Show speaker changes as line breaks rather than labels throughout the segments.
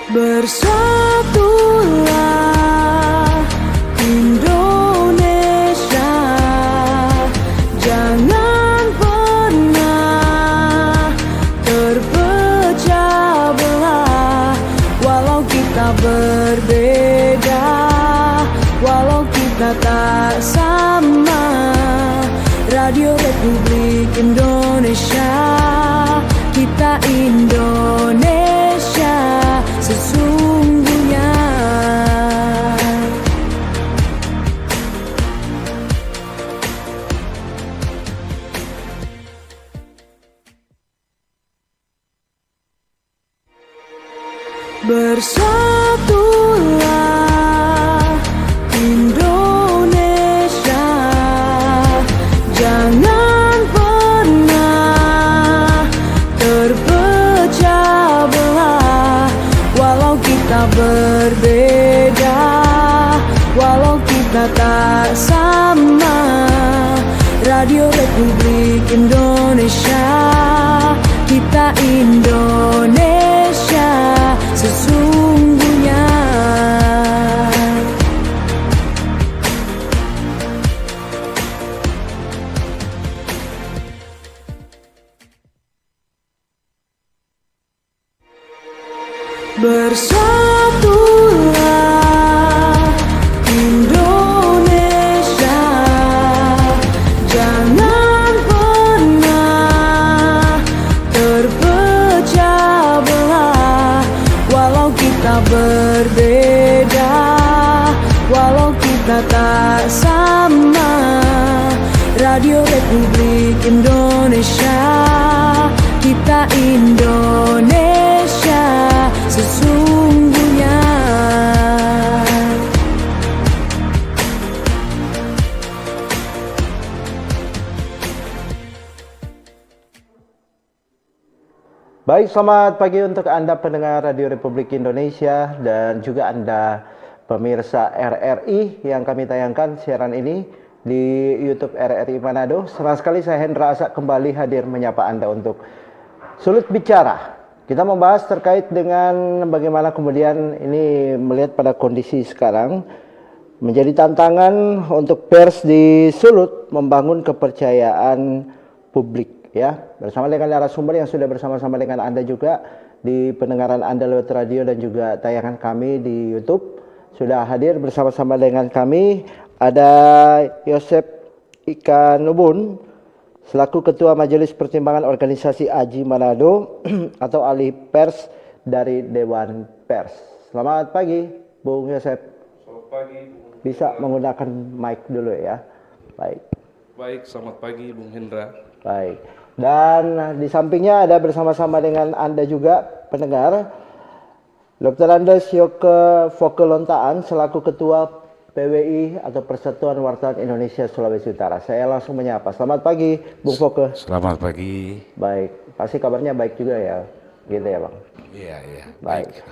Bersatulah Indonesia, jangan pernah terpecah belah. Walau kita berbeda, walau kita tak sama, Radio Republik Indonesia, kita Indonesia sesungguhnya. Bersatulah Indonesia, jangan pernah terpecah belah. Walau kita berbeda, walau kita tak sama, Radio Republik Indonesia, kita Indonesia sesungguhnya. Bersatulah Indonesia, jangan pernah terpecah belah. Walau kita berbeda, walau kita tak sama, Radio Republik Indonesia, kita Indonesia sesungguhnya.
Baik, selamat pagi untuk Anda pendengar Radio Republik Indonesia dan juga Anda pemirsa RRI yang kami tayangkan siaran ini di YouTube RRI Manado. Senang sekali saya Hendra Asa kembali hadir menyapa Anda untuk Sulut Bicara. Kita membahas terkait dengan bagaimana kemudian ini melihat pada kondisi sekarang menjadi tantangan untuk pers di Sulut membangun kepercayaan publik. Ya, bersama dengan narasumber yang sudah bersama-sama dengan Anda juga di pendengaran Anda lewat radio dan juga tayangan kami di YouTube. Sudah hadir bersama-sama dengan kami ada Yosep Ika Nubun selaku Ketua Majelis Pertimbangan Organisasi AJI Manado atau ahli pers dari Dewan Pers. Selamat pagi, Bung Yosep.
Selamat pagi, Bung.
Bisa menggunakan mic dulu ya. Baik.
Baik, selamat pagi, Bung Hendra.
Baik. Dan di sampingnya ada bersama-sama dengan Anda juga pendengar Dr. Andes Yoke Fokelontaan selaku Ketua PWI atau Persatuan Wartawan Indonesia Sulawesi Utara. Saya langsung menyapa. Selamat pagi, Bung Foke.
Selamat pagi.
Baik, pasti kabarnya baik juga ya, gitu ya Bang?
Iya.
Baik.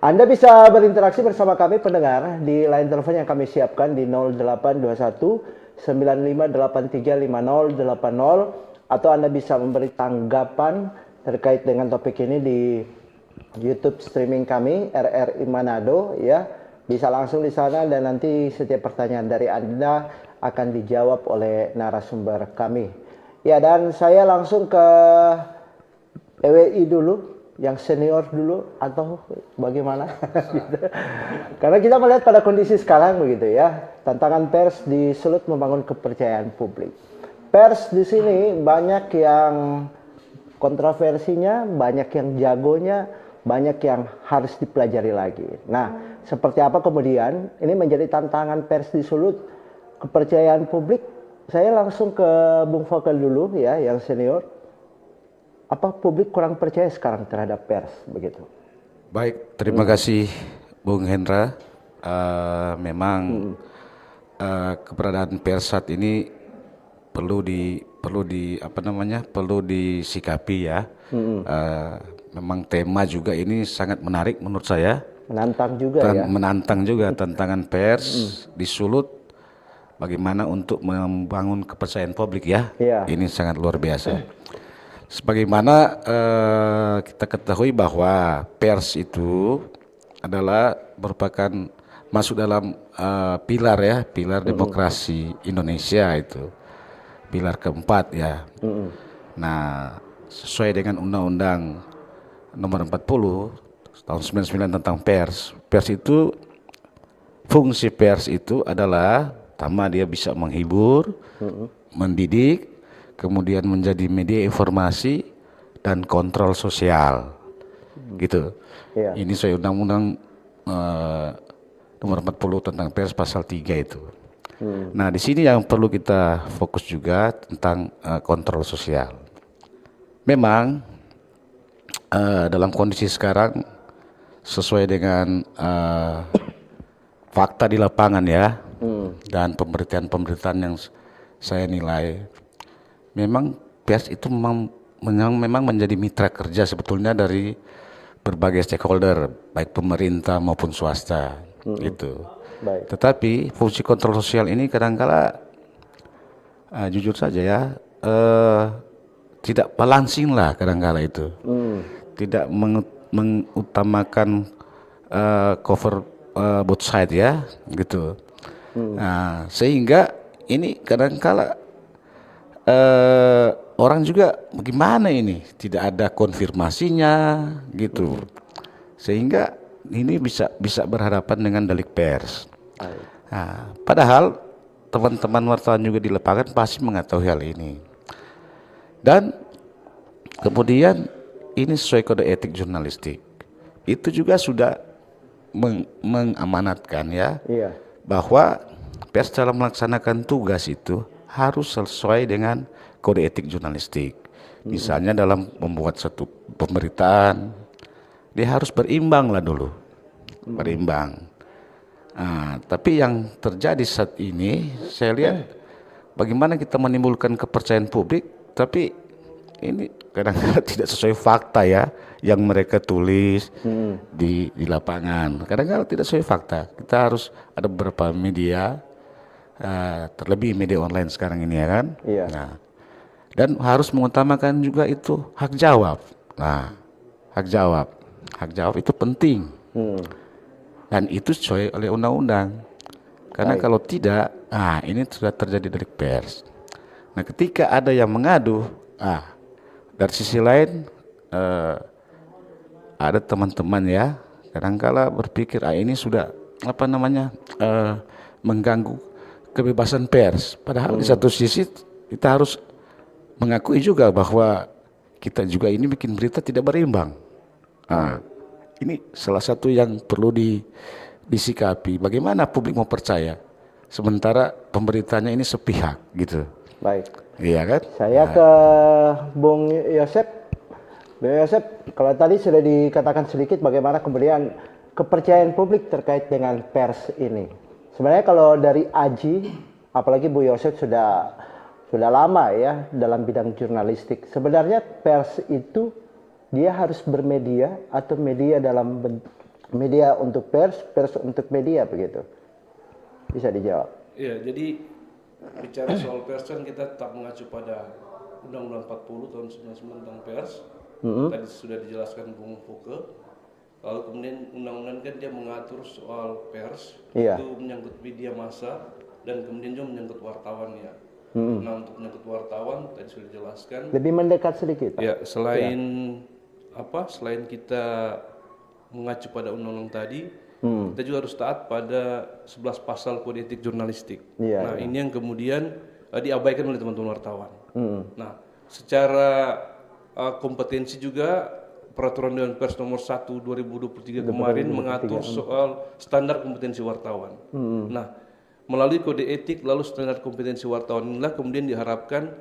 Anda bisa berinteraksi bersama kami pendengar di line telepon yang kami siapkan di 0821 95835080 atau Anda bisa memberi tanggapan terkait dengan topik ini di YouTube streaming kami RRI Manado ya. Bisa langsung di sana dan nanti setiap pertanyaan dari Anda akan dijawab oleh narasumber kami. Ya, dan saya langsung ke PWI dulu, yang senior dulu atau bagaimana? Gitu. Karena kita melihat pada kondisi sekarang begitu ya, tantangan pers di Sulut membangun kepercayaan publik. Pers di sini banyak yang kontroversinya, banyak yang jagonya, banyak yang harus dipelajari lagi. Nah, seperti apa kemudian ini menjadi tantangan pers di Sulut, kepercayaan publik? Saya langsung ke Bung Fokel dulu ya, yang senior. Apa publik kurang percaya sekarang terhadap pers begitu?
Baik, terima kasih Bung Hendra. Memang keberadaan pers saat ini perlu disikapi ya. Memang tema juga ini sangat menarik menurut saya.
Menantang juga ya.
Menantang juga tantangan pers di Sulut. Bagaimana untuk membangun kepercayaan publik ya. Ini sangat luar biasa. Sebagaimana kita ketahui bahwa pers itu adalah merupakan masuk dalam pilar ya, pilar demokrasi Indonesia itu. Pilar keempat ya. Nah, sesuai dengan Undang-Undang Nomor 40 tahun 99 tentang pers. Pers itu, fungsi pers itu adalah pertama dia bisa menghibur, mendidik, kemudian menjadi media informasi dan kontrol sosial. Gitu.
Iya.
Ini sesuai Undang-Undang Nomor 40 tentang pers pasal 3 itu. Nah, di sini yang perlu kita fokus juga tentang kontrol sosial. Memang dalam kondisi sekarang sesuai dengan fakta di lapangan ya, dan pemberitaan-pemberitaan yang saya nilai, memang pers itu memang menjadi mitra kerja sebetulnya dari berbagai stakeholder, baik pemerintah maupun swasta, gitu.
Baik.
Tetapi fungsi kontrol sosial ini kadangkala jujur saja ya, tidak balancing lah kadangkala itu, tidak mengutamakan cover both side ya, gitu. Nah, sehingga ini kadangkala orang juga bagaimana ini tidak ada konfirmasinya gitu, sehingga ini bisa berhadapan dengan delik pers. Nah, padahal teman-teman wartawan juga di lapangan pasti mengetahui hal ini, dan kemudian ini sesuai kode etik jurnalistik itu juga sudah mengamanatkan ya, bahwa pers dalam melaksanakan tugas itu harus sesuai dengan kode etik jurnalistik. Misalnya dalam membuat satu pemberitaan, dia harus berimbang lah dulu, berimbang. Nah, tapi yang terjadi saat ini, saya lihat bagaimana kita menimbulkan kepercayaan publik, tapi ini kadang-kadang tidak sesuai fakta ya, yang mereka tulis di lapangan. Kadang-kadang tidak sesuai fakta. Kita harus ada beberapa media, terlebih media online sekarang ini ya kan. Nah, dan harus mengutamakan juga itu hak jawab. Nah, hak jawab itu penting. Dan itu sesuai oleh undang-undang. Karena kalau tidak, ini sudah terjadi delik pers. Nah, ketika ada yang mengadu, dari sisi lain ada teman-teman ya, kadangkala berpikir ini sudah mengganggu kebebasan pers. Padahal di satu sisi kita harus mengakui juga bahwa kita juga ini bikin berita tidak berimbang. Ini salah satu yang perlu disikapi. Bagaimana publik mau percaya sementara pemberitanya ini sepihak gitu.
Baik.
Iya kan?
Saya ke Bung Yosep. Bung Yosep, kalau tadi sudah dikatakan sedikit bagaimana kemudian kepercayaan publik terkait dengan pers ini. Sebenarnya kalau dari Aji, apalagi Bu Yosep sudah lama ya dalam bidang jurnalistik. Sebenarnya pers itu dia harus bermedia atau media dalam media untuk pers, pers untuk media begitu. Bisa dijawab.
Iya, jadi bicara soal pers kan kita tetap mengacu pada Undang-Undang 40 tahun 99 tentang pers. Tadi sudah dijelaskan Bung Fuke. Lalu kemudian undang-undang kan dia mengatur soal pers, itu menyangkut media massa dan kemudian juga menyangkut wartawan ya. Nah, untuk menyangkut wartawan tadi sudah dijelaskan.
Lebih mendekat sedikit, Pak.
Ya, selain kita mengacu pada undang-undang tadi, kita juga harus taat pada 11 pasal kode etik jurnalistik. Nah, ini yang kemudian diabaikan oleh teman-teman wartawan. Nah, secara kompetensi juga Peraturan Dewan Pers nomor 1 2023 kemarin mengatur soal standar kompetensi wartawan. Nah, melalui kode etik lalu standar kompetensi wartawan inilah kemudian diharapkan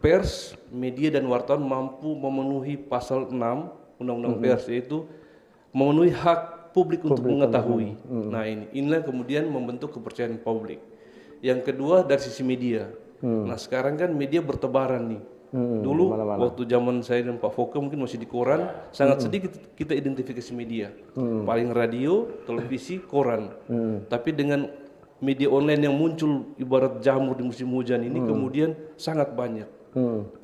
pers, media dan wartawan mampu memenuhi pasal 6 Undang-Undang Pers, yaitu memenuhi hak publik untuk mengetahui. Nah, inilah kemudian membentuk kepercayaan publik. Yang kedua dari sisi media. Nah, sekarang kan media bertebaran nih. Dulu waktu zaman saya dan Pak Foke mungkin masih di koran, sangat sedikit kita identifikasi media. Paling radio, televisi, koran. Tapi dengan media online yang muncul ibarat jamur di musim hujan ini kemudian sangat banyak.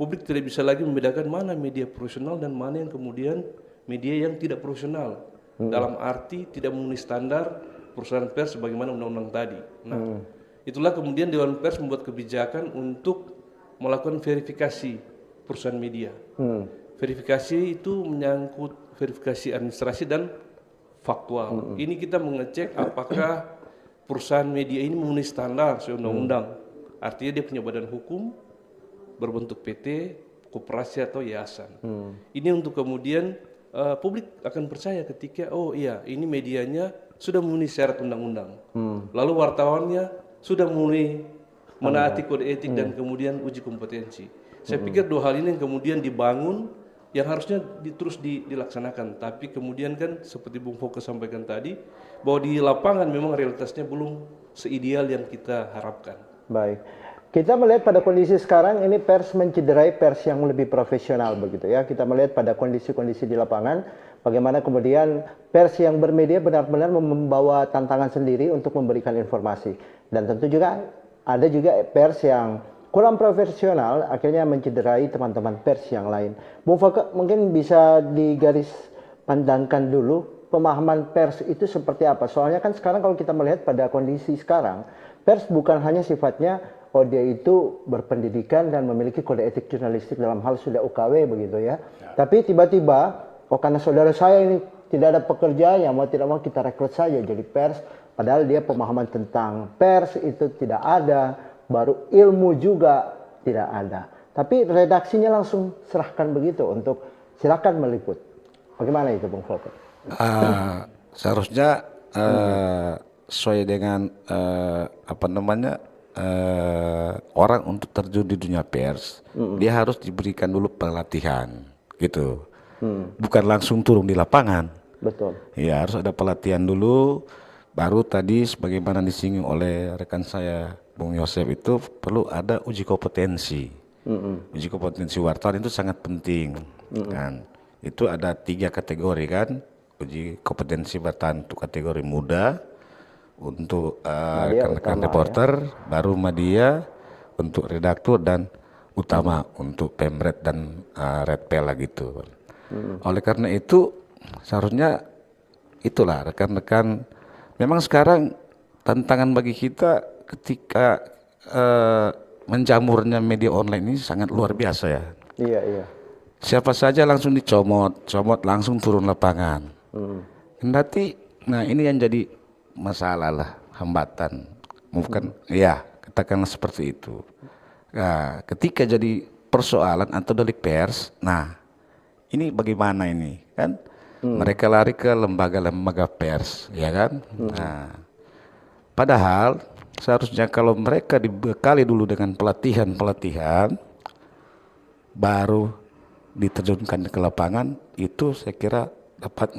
Publik tidak bisa lagi membedakan mana media profesional dan mana yang kemudian media yang tidak profesional. dalam arti tidak memenuhi standar perusahaan pers sebagaimana undang-undang tadi. Nah, itulah kemudian Dewan Pers membuat kebijakan untuk melakukan verifikasi perusahaan media. Verifikasi itu menyangkut verifikasi administrasi dan faktual. Ini kita mengecek apakah perusahaan media ini memenuhi standar sesuai undang-undang. Artinya dia punya badan hukum, berbentuk PT, koperasi atau yayasan. Ini untuk kemudian publik akan percaya ketika oh iya ini medianya sudah memenuhi syarat undang-undang. Lalu wartawannya sudah menaati kode etik dan kemudian uji kompetensi. Saya pikir dua hal ini yang kemudian dibangun yang harusnya terus dilaksanakan. Tapi kemudian kan seperti Bung Foke sampaikan tadi bahwa di lapangan memang realitasnya belum seideal yang kita harapkan.
Baik. Kita melihat pada kondisi sekarang ini pers mencederai pers yang lebih profesional begitu ya. Kita melihat pada kondisi-kondisi di lapangan bagaimana kemudian pers yang bermedia benar-benar membawa tantangan sendiri untuk memberikan informasi. Dan tentu juga ada juga pers yang kurang profesional akhirnya mencederai teman-teman pers yang lain. Bung Foke mungkin bisa digaris pandangkan dulu pemahaman pers itu seperti apa. Soalnya kan sekarang kalau kita melihat pada kondisi sekarang, pers bukan hanya sifatnya oh dia itu berpendidikan dan memiliki kode etik jurnalistik dalam hal sudah UKW begitu ya. Tapi tiba-tiba oh karena saudara saya ini tidak ada pekerjaan yang mau tidak mau kita rekrut saja jadi pers. Padahal dia pemahaman tentang pers itu tidak ada, baru ilmu juga tidak ada. Tapi redaksinya langsung serahkan begitu untuk silakan meliput. Bagaimana itu Bung Foke?
Seharusnya sesuai dengan orang untuk terjun di dunia pers, dia harus diberikan dulu pelatihan, gitu. Bukan langsung turun di lapangan.
Betul.
Ya harus ada pelatihan dulu. Baru tadi sebagaimana disinggung oleh rekan saya Bung Yosef itu perlu ada uji kompetensi. Uji kompetensi wartawan itu sangat penting. Kan? Itu ada 3 kategori kan. Uji kompetensi wartawan untuk kategori muda, untuk rekan-rekan reporter, baru media, untuk redaktur dan utama untuk pemret dan redpel lah gitu. Oleh karena itu seharusnya itulah rekan-rekan. Memang sekarang tantangan bagi kita ketika menjamurnya media online ini sangat luar biasa ya.
Iya, iya.
Siapa saja langsung dicomot, langsung turun lapangan. Kendati, nah ini yang jadi masalah lah, hambatan. Bukan, ya katakanlah seperti itu. Nah, ketika jadi persoalan atau delik pers, nah ini bagaimana ini kan? Mereka lari ke lembaga-lembaga pers, ya kan? Nah, padahal seharusnya kalau mereka dibekali dulu dengan pelatihan-pelatihan, baru diterjunkan ke lapangan, itu saya kira dapat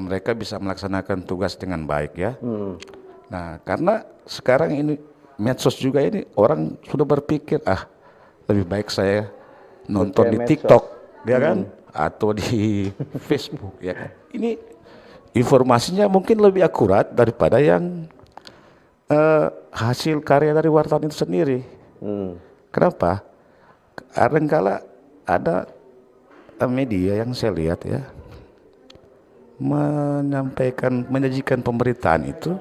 mereka bisa melaksanakan tugas dengan baik ya. Nah, karena sekarang ini medsos juga ini orang sudah berpikir lebih baik saya nonton di TikTok, ya kan? Atau di Facebook, ya kan? Ini informasinya mungkin lebih akurat daripada yang hasil karya dari wartawan itu sendiri. Kenapa? Kadangkala ada media yang saya lihat ya menyajikan pemberitaan itu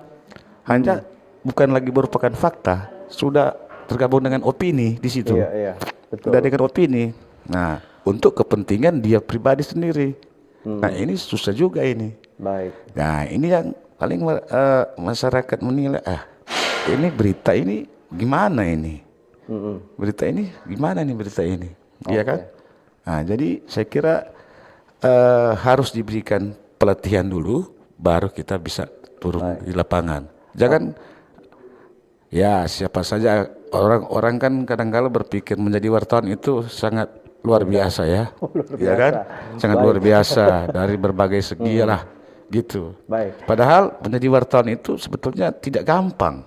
hanya bukan lagi merupakan fakta, sudah tergabung dengan opini di situ.
Iya, betul.
Sudah dengan opini. Nah, untuk kepentingan dia pribadi sendiri. Nah, ini susah juga ini.
Baik.
Nah, ini yang paling masyarakat menilai, ini berita ini gimana ini? Berita ini gimana nih berita ini? Iya kan? Nah, jadi saya kira harus diberikan pelatihan dulu, baru kita bisa turun di lapangan. Jangan ya siapa saja, orang kan kadang-kala berpikir menjadi wartawan itu sangat luar biasa ya. Iya kan? Sangat luar biasa dari berbagai segi lah gitu. Baik. Padahal menjadi wartawan itu sebetulnya tidak gampang.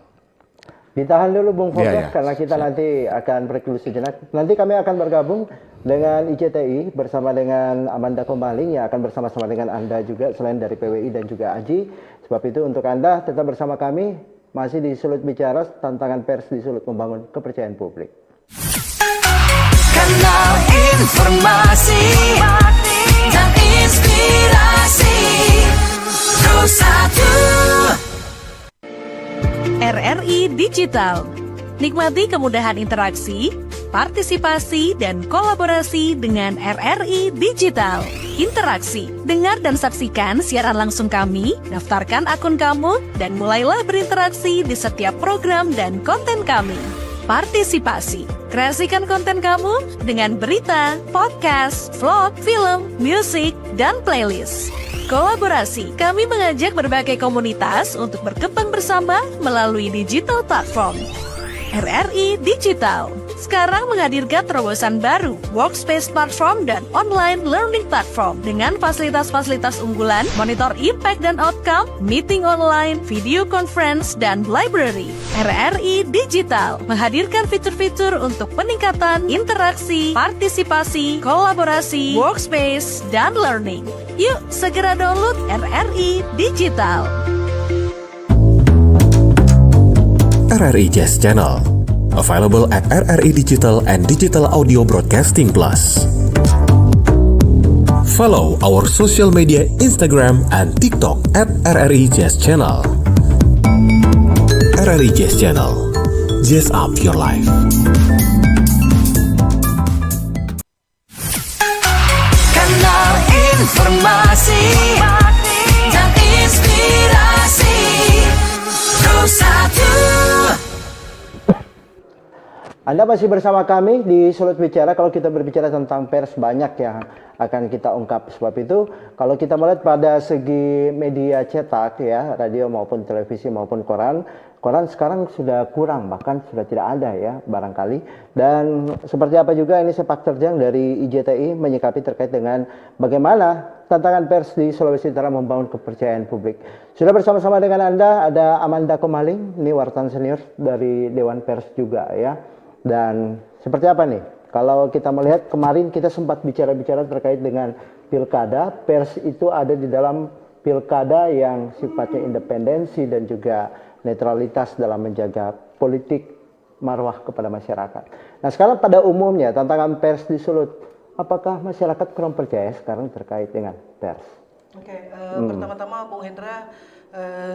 Ditahan dulu Bung Foke karena kita nanti akan break dulu sejenak. Nanti kami akan bergabung dengan ICTI bersama dengan Amanda Kombaling yang akan bersama-sama dengan Anda juga selain dari PWI dan juga AJI. Sebab itu untuk Anda tetap bersama kami masih di Sulut Bicara, tantangan pers di Sulut membangun kepercayaan publik.
Kanal informasi dan
inspirasi Bersatu.
RRI Digital. Nikmati kemudahan interaksi, partisipasi, dan kolaborasi dengan RRI Digital. Interaksi, dengar dan saksikan siaran langsung kami, daftarkan akun kamu, dan mulailah berinteraksi di setiap program dan konten kami. Partisipasi, kreasikan konten kamu dengan berita, podcast, vlog, film, musik, dan playlist. Kolaborasi, kami mengajak berbagai komunitas untuk berkembang bersama melalui digital platform. RRI Digital sekarang menghadirkan terobosan baru, workspace platform dan online learning platform dengan fasilitas-fasilitas unggulan, monitor impact dan outcome, meeting online, video conference, dan library. RRI Digital menghadirkan fitur-fitur untuk peningkatan interaksi, partisipasi, kolaborasi, workspace, dan learning. Yuk, segera download RRI Digital.
RRI Jazz Channel, available at RRI Digital and Digital Audio Broadcasting Plus. Follow our social media Instagram and TikTok at RRI Jazz Channel. RRI Jazz Channel, jazz up your life.
Kanal informasi dan inspirasi Bersatu.
Anda masih bersama kami di Sulut Bicara. Kalau kita berbicara tentang pers, banyak yang akan kita ungkap. Sebab itu, kalau kita melihat pada segi media cetak, ya, radio maupun televisi maupun koran sekarang sudah kurang, bahkan sudah tidak ada ya barangkali. Dan seperti apa juga ini sepak terjang dari IJTI menyikapi terkait dengan bagaimana tantangan pers di Sulawesi Utara membangun kepercayaan publik. Sudah bersama-sama dengan Anda ada Amanda Komaling, ini wartawan senior dari Dewan Pers juga ya. Dan seperti apa nih? Kalau kita melihat kemarin kita sempat bicara-bicara terkait dengan pilkada, pers itu ada di dalam pilkada yang sifatnya independensi dan juga netralitas dalam menjaga politik marwah kepada masyarakat. Nah sekarang pada umumnya tantangan pers di Sulut, apakah masyarakat kurang percaya sekarang terkait dengan pers?
Oke, pertama-tama Bung Hendra,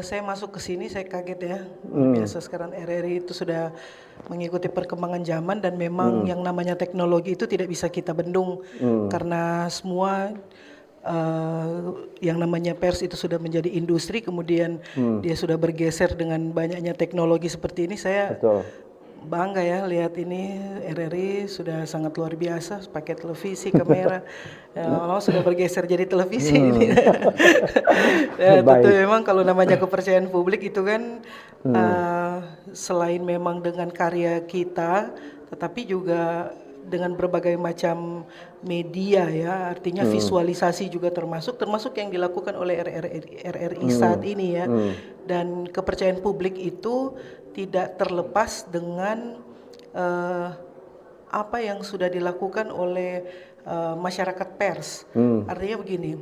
saya masuk ke sini saya kaget ya. Biasa sekarang RRI itu sudah mengikuti perkembangan zaman dan memang yang namanya teknologi itu tidak bisa kita bendung karena semua yang namanya pers itu sudah menjadi industri, kemudian dia sudah bergeser dengan banyaknya teknologi seperti ini. Saya bangga ya lihat ini RRI sudah sangat luar biasa pakai televisi, kamera, sudah bergeser jadi televisi ini. Tentu memang kalau namanya kepercayaan publik itu kan selain memang dengan karya kita, tetapi juga dengan berbagai macam media ya, artinya visualisasi juga termasuk yang dilakukan oleh RRI saat ini ya. Dan kepercayaan publik itu tidak terlepas dengan apa yang sudah dilakukan oleh masyarakat pers. Artinya begini,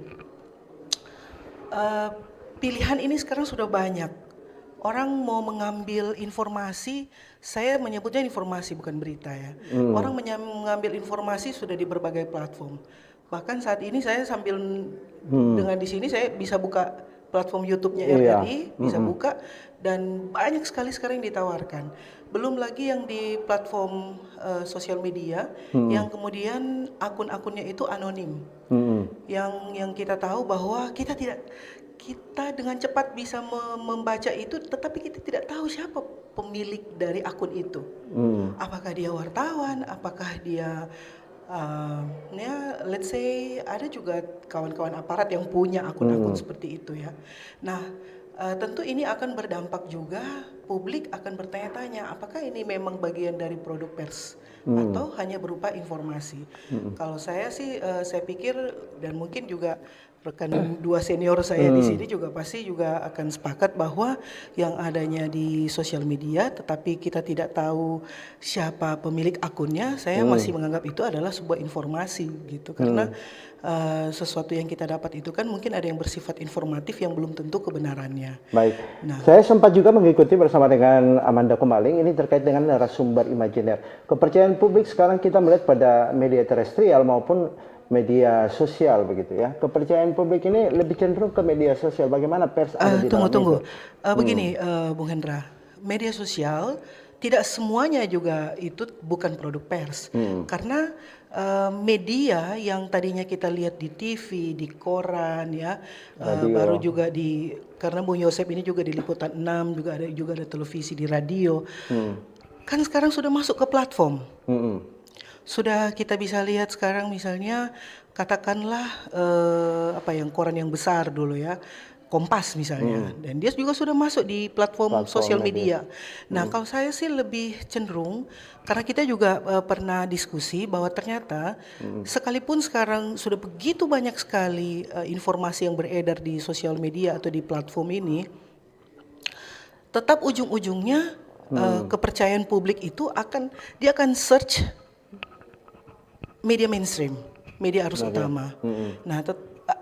pilihan ini sekarang sudah banyak. Orang mau mengambil informasi, saya menyebutnya informasi bukan berita ya. Orang mengambil informasi sudah di berbagai platform. Bahkan saat ini saya sambil dengan di sini saya bisa buka platform YouTube-nya RRI, bisa buka dan banyak sekali sekarang yang ditawarkan. Belum lagi yang di platform sosial media yang kemudian akun-akunnya itu anonim. Yang kita tahu bahwa kita dengan cepat bisa membaca itu, tetapi kita tidak tahu siapa pemilik dari akun itu. Apakah dia wartawan, apakah dia let's say ada juga kawan-kawan aparat yang punya akun-akun seperti itu ya. Nah, tentu ini akan berdampak juga, publik akan bertanya-tanya apakah ini memang bagian dari produk pers atau hanya berupa informasi. Kalau saya sih saya pikir, dan mungkin juga rekan dua senior saya di sini juga pasti juga akan sepakat bahwa yang adanya di sosial media tetapi kita tidak tahu siapa pemilik akunnya, saya masih menganggap itu adalah sebuah informasi gitu, karena sesuatu yang kita dapat itu kan mungkin ada yang bersifat informatif yang belum tentu kebenarannya.
Baik, saya sempat juga mengikuti bersama dengan Amanda Komaling ini terkait dengan narasumber imajiner. Kepercayaan publik sekarang kita melihat pada media terestrial maupun media sosial begitu ya. Kepercayaan publik ini lebih cenderung ke media sosial. Bagaimana pers ada di dalam
Tunggu.
itu?
Begini, Bung Hendra, media sosial tidak semuanya juga itu bukan produk pers, karena media yang tadinya kita lihat di TV, di koran ya, baru juga karena Bung Yosep ini juga di Liputan 6 juga ada televisi di radio, kan sekarang sudah masuk ke platform. Sudah kita bisa lihat sekarang misalnya katakanlah yang koran yang besar dulu ya, Kompas misalnya, dan dia juga sudah masuk di platform sosial media. Nah, kalau saya sih lebih cenderung karena kita juga pernah diskusi bahwa ternyata sekalipun sekarang sudah begitu banyak sekali informasi yang beredar di sosial media atau di platform ini, tetap ujung-ujungnya kepercayaan publik itu akan search media mainstream, media arus utama. Nah,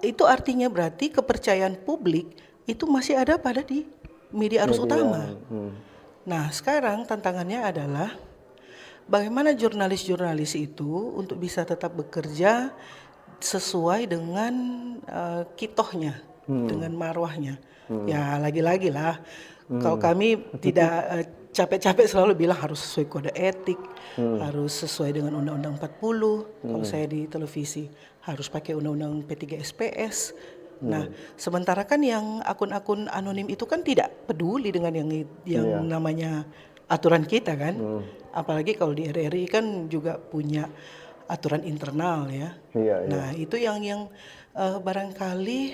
itu artinya berarti kepercayaan publik itu masih ada pada di media arus utama. Nah, sekarang tantangannya adalah bagaimana jurnalis-jurnalis itu untuk bisa tetap bekerja sesuai dengan kitohnya, dengan marwahnya. Ya, lagi-lagi lah. Kalau kami tidak capek-capek selalu bilang harus sesuai kode etik, harus sesuai dengan Undang-Undang 40. Kalau saya di televisi harus pakai Undang-Undang P3 SPS. Nah, sementara kan yang akun-akun anonim itu kan tidak peduli dengan yang namanya aturan kita kan. Apalagi kalau di RRI kan juga punya aturan internal ya. Nah, itu yang barangkali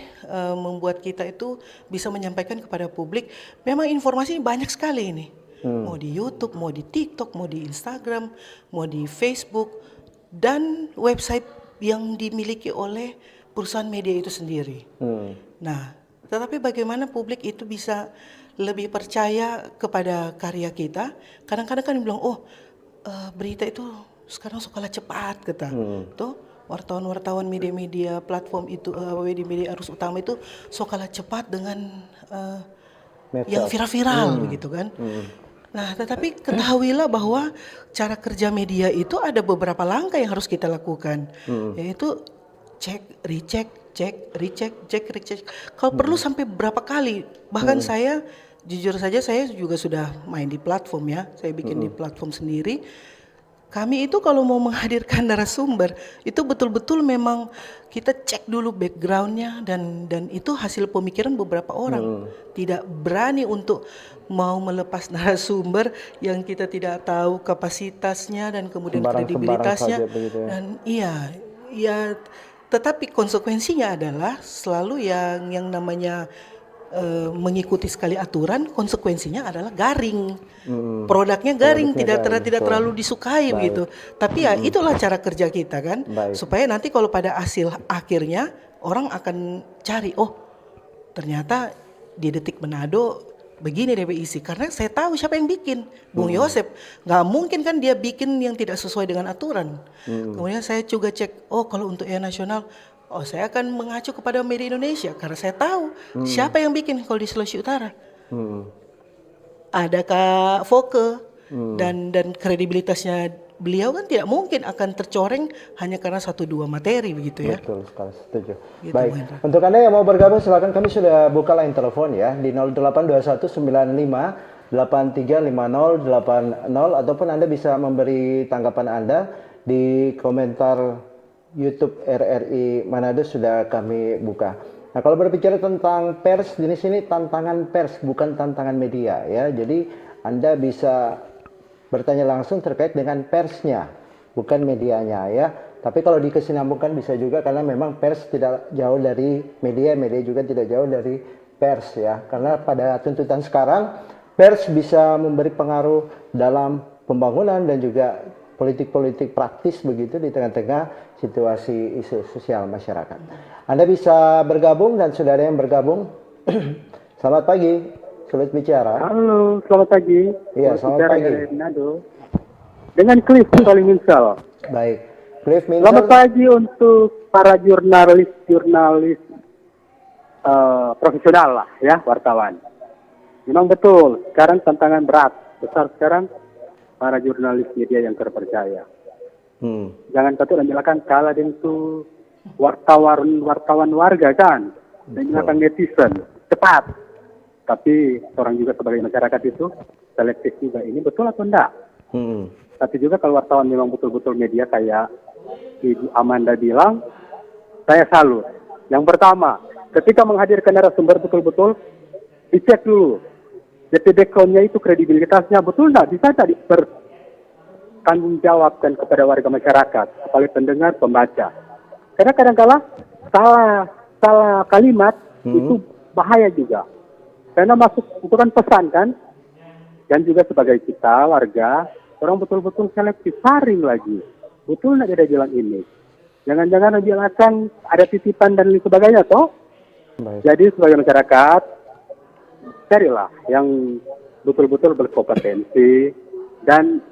membuat kita itu bisa menyampaikan kepada publik, memang informasi banyak sekali ini. Mau di YouTube, mau di TikTok, mau di Instagram, mau di Facebook, dan website yang dimiliki oleh perusahaan media itu sendiri. Nah, tetapi bagaimana publik itu bisa lebih percaya kepada karya kita? Kadang-kadang kan bilang, berita itu sekarang suka cepat, kata. Tuh wartawan-wartawan media-media platform itu, media arus utama itu suka cepat dengan yang viral-viral begitu kan. Nah, tetapi ketahuilah bahwa cara kerja media itu ada beberapa langkah yang harus kita lakukan, yaitu cek, recheck. Kalau perlu sampai berapa kali. Bahkan saya, jujur saja saya juga sudah main di platform ya, saya bikin di platform sendiri. Kami itu kalau mau menghadirkan narasumber, itu betul-betul memang kita cek dulu backgroundnya dan itu hasil pemikiran beberapa orang. Tidak berani untuk mau melepas narasumber yang kita tidak tahu kapasitasnya dan kemudian kredibilitasnya. Dan iya, tetapi konsekuensinya adalah selalu yang namanya mengikuti sekali aturan, konsekuensinya adalah garing. Produknya garing, tidak terlalu disukai begitu. Tapi ya itulah cara kerja kita kan, supaya nanti kalau pada hasil akhirnya orang akan cari, ternyata di Detik Manado begini DPIC, karena saya tahu siapa yang bikin. Bung Yosep, nggak mungkin kan dia bikin yang tidak sesuai dengan aturan. Kemudian saya juga cek, kalau untuk nasional, saya akan mengacu kepada media Indonesia karena saya tahu siapa yang bikin kalau di Sulawesi Utara. Ada Kak Foke dan kredibilitasnya beliau kan tidak mungkin akan tercoreng hanya karena 1-2 materi begitu ya.
Betul sekali, setuju.
Gitu,
baik,
Hendra.
untuk Anda yang mau bergabung silakan, kami sudah buka line telepon ya di 082195835080 ataupun Anda bisa memberi tanggapan Anda di komentar YouTube RRI Manado sudah kami buka. Nah, kalau berbicara tentang pers di sini tantangan pers bukan tantangan media ya. Jadi Anda bisa bertanya langsung terkait dengan persnya, bukan medianya ya. Tapi kalau dikesinambungkan bisa juga karena memang pers tidak jauh dari media, media juga tidak jauh dari pers ya. Karena pada tuntutan sekarang pers bisa memberi pengaruh dalam pembangunan dan juga politik-politik praktis begitu di tengah-tengah situasi isu sosial masyarakat. Anda bisa bergabung dan sudah ada yang bergabung. Selamat pagi, sulit bicara.
Halo, selamat pagi.
Iya, selamat pagi.
Dengan Cliff Saling Minsal.
Baik, Cliff Minsal.
Selamat pagi untuk para jurnalis profesional lah ya, wartawan. Memang betul, sekarang tantangan berat besar sekarang para jurnalis media yang terpercaya. Jangan patut menyalahkan kalah dengan itu wartawan warga kan, dan juga netizen cepat. Tapi orang juga sebagai masyarakat itu selektif juga, ini betul atau enggak? Tapi juga kalau wartawan memang betul-betul media kayak Ibu Amanda bilang, saya salut. Yang pertama, ketika menghadirkan narasumber betul-betul dicek dulu DP background-nya itu, kredibilitasnya betul enggak, bisa tak dipertanggung jawabkan kepada warga masyarakat, apalagi pendengar, pembaca. Karena kadang-kala salah kalimat itu bahaya juga. Karena masuk itu kan pesan kan, dan juga sebagai kita warga, orang betul-betul selektif, saring lagi. Betul nggak dia bilang ini? Jangan-jangan dia akan ada titipan dan lain sebagainya, toh? Jadi sebagai masyarakat, carilah yang betul-betul berkompetensi dan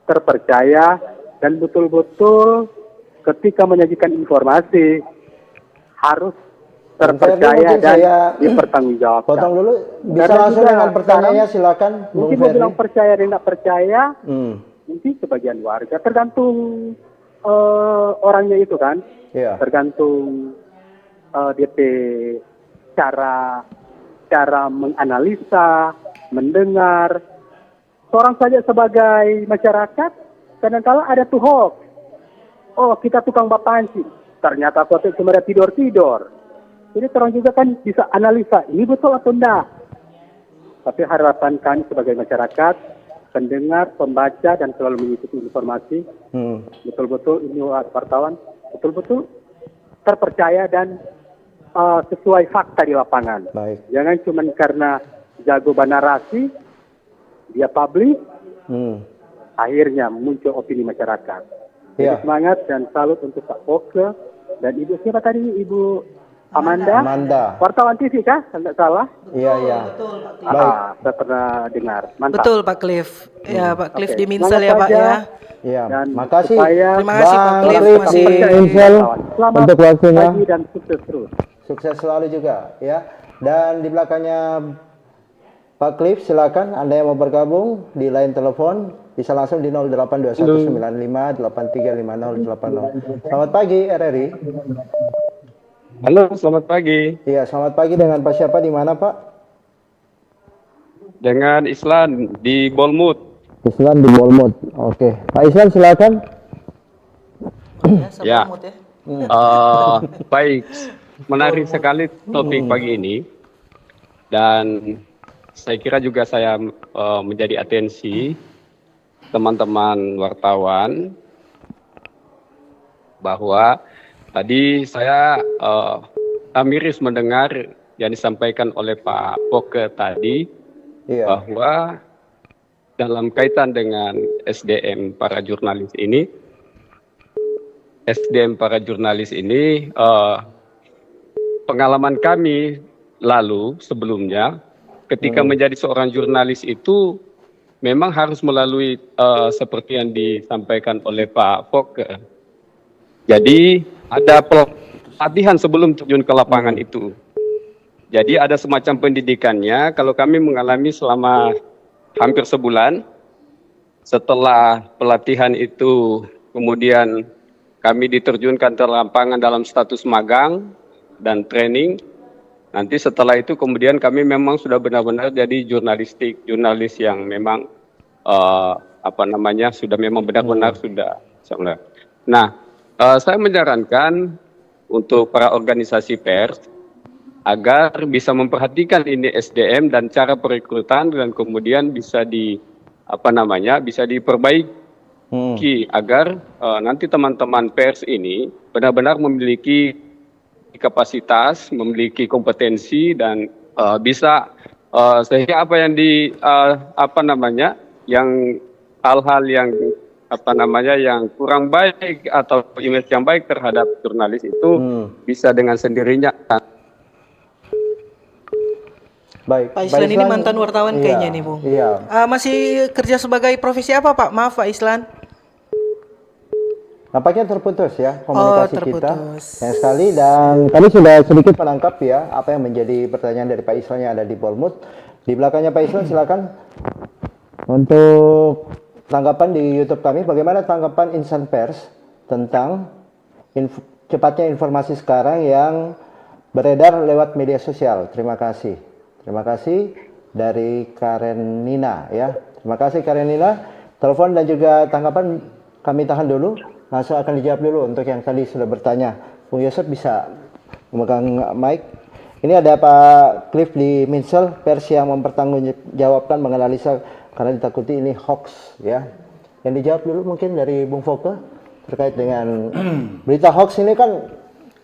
terpercaya, dan betul-betul ketika menyajikan informasi harus terpercaya dan dipertanggungjawabkan.
Potong dulu, bisa langsung dengan pertanyaannya, silakan.
Mungkin mau bilang percaya dan tidak percaya, mungkin sebagian warga tergantung orangnya itu kan, tergantung DP cara menganalisa, mendengar. Seorang saja sebagai masyarakat, kadang-kala ada tuh hoax. Oh, kita tukang bapanci, ternyata kota cuma ada tidur-tidur. Jadi orang juga kan bisa analisa, ini betul atau enggak. Tapi harapan kami sebagai masyarakat, pendengar, pembaca, dan selalu mengikuti informasi, betul-betul ini wartawan, betul-betul terpercaya dan sesuai fakta di lapangan. Jangan cuma karena jago narasi, dia publik, akhirnya muncul opini masyarakat. Jadi semangat dan salut untuk Pak Poke dan Ibu siapa tadi? Ibu Amanda. Wartawan TV kah? Tidak salah.
Iya.
Betul, Pak Cliff.
Saya pernah dengar. Mantap.
Betul, Pak Cliff. Ya, Pak Cliff di Minsel ya, Pak ya.
Iya.
Dan
Makasih.
Terima kasih Pak Cliff.
Di Minsel untuk waktunya.
pagi dan sukses terus.
Sukses selalu juga ya. Dan di belakangnya Pak Cliff, silakan Anda yang mau bergabung di line telepon bisa langsung di 082195835080. Selamat pagi RRI.
Halo, selamat pagi.
Iya, selamat pagi. Dengan Pak siapa, di mana Pak?
Dengan Islan di Bolmut.
Islan di Bolmut. Oke, Pak Islan silakan.
Ya. Baik, menarik sekali topik pagi ini. Dan saya kira juga saya menjadi atensi teman-teman wartawan bahwa tadi saya miris mendengar yang disampaikan oleh Pak Poke tadi, bahwa dalam kaitan dengan SDM para jurnalis ini, pengalaman kami lalu sebelumnya, ketika menjadi seorang jurnalis itu memang harus melalui seperti yang disampaikan oleh Pak Poke. Jadi ada pelatihan sebelum terjun ke lapangan itu. Jadi ada semacam pendidikannya. Kalau kami mengalami selama hampir sebulan, setelah pelatihan itu kemudian kami diterjunkan ke lapangan dalam status magang dan training. Nanti setelah itu kemudian kami memang sudah benar-benar jadi jurnalis yang memang sudah memang benar-benar sudah. Nah, saya menyarankan untuk para organisasi pers agar bisa memperhatikan ini SDM dan cara perekrutan, dan kemudian bisa bisa diperbaiki agar nanti teman-teman pers ini benar-benar memiliki kapasitas, memiliki kompetensi, dan bisa sehingga yang hal-hal yang kurang baik atau image yang baik terhadap jurnalis itu bisa dengan sendirinya.
Baik.
Pak Islan ini mantan wartawan kayaknya nih, Bung.
Iya.
Masih kerja sebagai profesi apa, Pak? Maaf, Pak Islan.
Nampaknya terputus ya komunikasi kita
terputus.
yang sekali, dan kami sudah sedikit menangkap ya apa yang menjadi pertanyaan dari Pak Islan yang ada di Bolmut. Di belakangnya Pak Islan, silakan untuk tanggapan di YouTube kami. Bagaimana tanggapan insan pers tentang cepatnya informasi sekarang yang beredar lewat media sosial. Terima kasih. Terima kasih dari Karenina ya. Terima kasih Karenina. Telepon dan juga tanggapan kami tahan dulu. Langsung akan dijawab dulu untuk yang tadi sudah bertanya. Bung Yosef bisa memegang mic. Ini ada Pak Cliff di Minsel, pers yang mempertanggungjawabkan menganalisa karena ditakuti ini hoax ya. Yang dijawab dulu mungkin dari Bung Foke terkait dengan berita hoax ini kan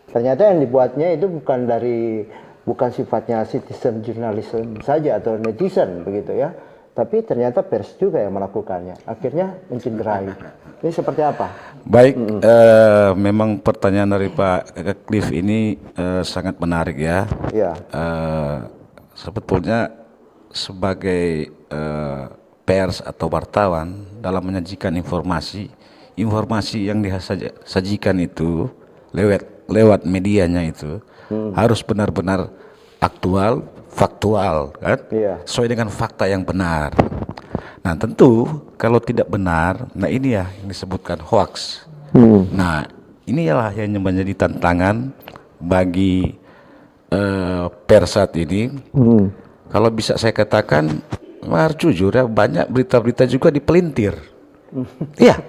ternyata yang dibuatnya itu bukan sifatnya citizen journalism saja atau netizen begitu ya. Tapi ternyata pers juga yang melakukannya. Akhirnya mencederai. Ini seperti apa?
Baik, memang pertanyaan dari Pak Cliff ini sangat menarik ya.
Ya.
Sebetulnya sebagai pers atau wartawan dalam menyajikan informasi yang disajikan itu lewat medianya itu harus benar-benar aktual, faktual kan, sesuai dengan fakta yang benar. Nah tentu kalau tidak benar, nah ini ya yang disebutkan hoax. Nah inilah yang menjadi tantangan bagi pers saat ini. Kalau bisa saya katakan, harus jujur ya, banyak berita-berita juga dipelintir. Iya,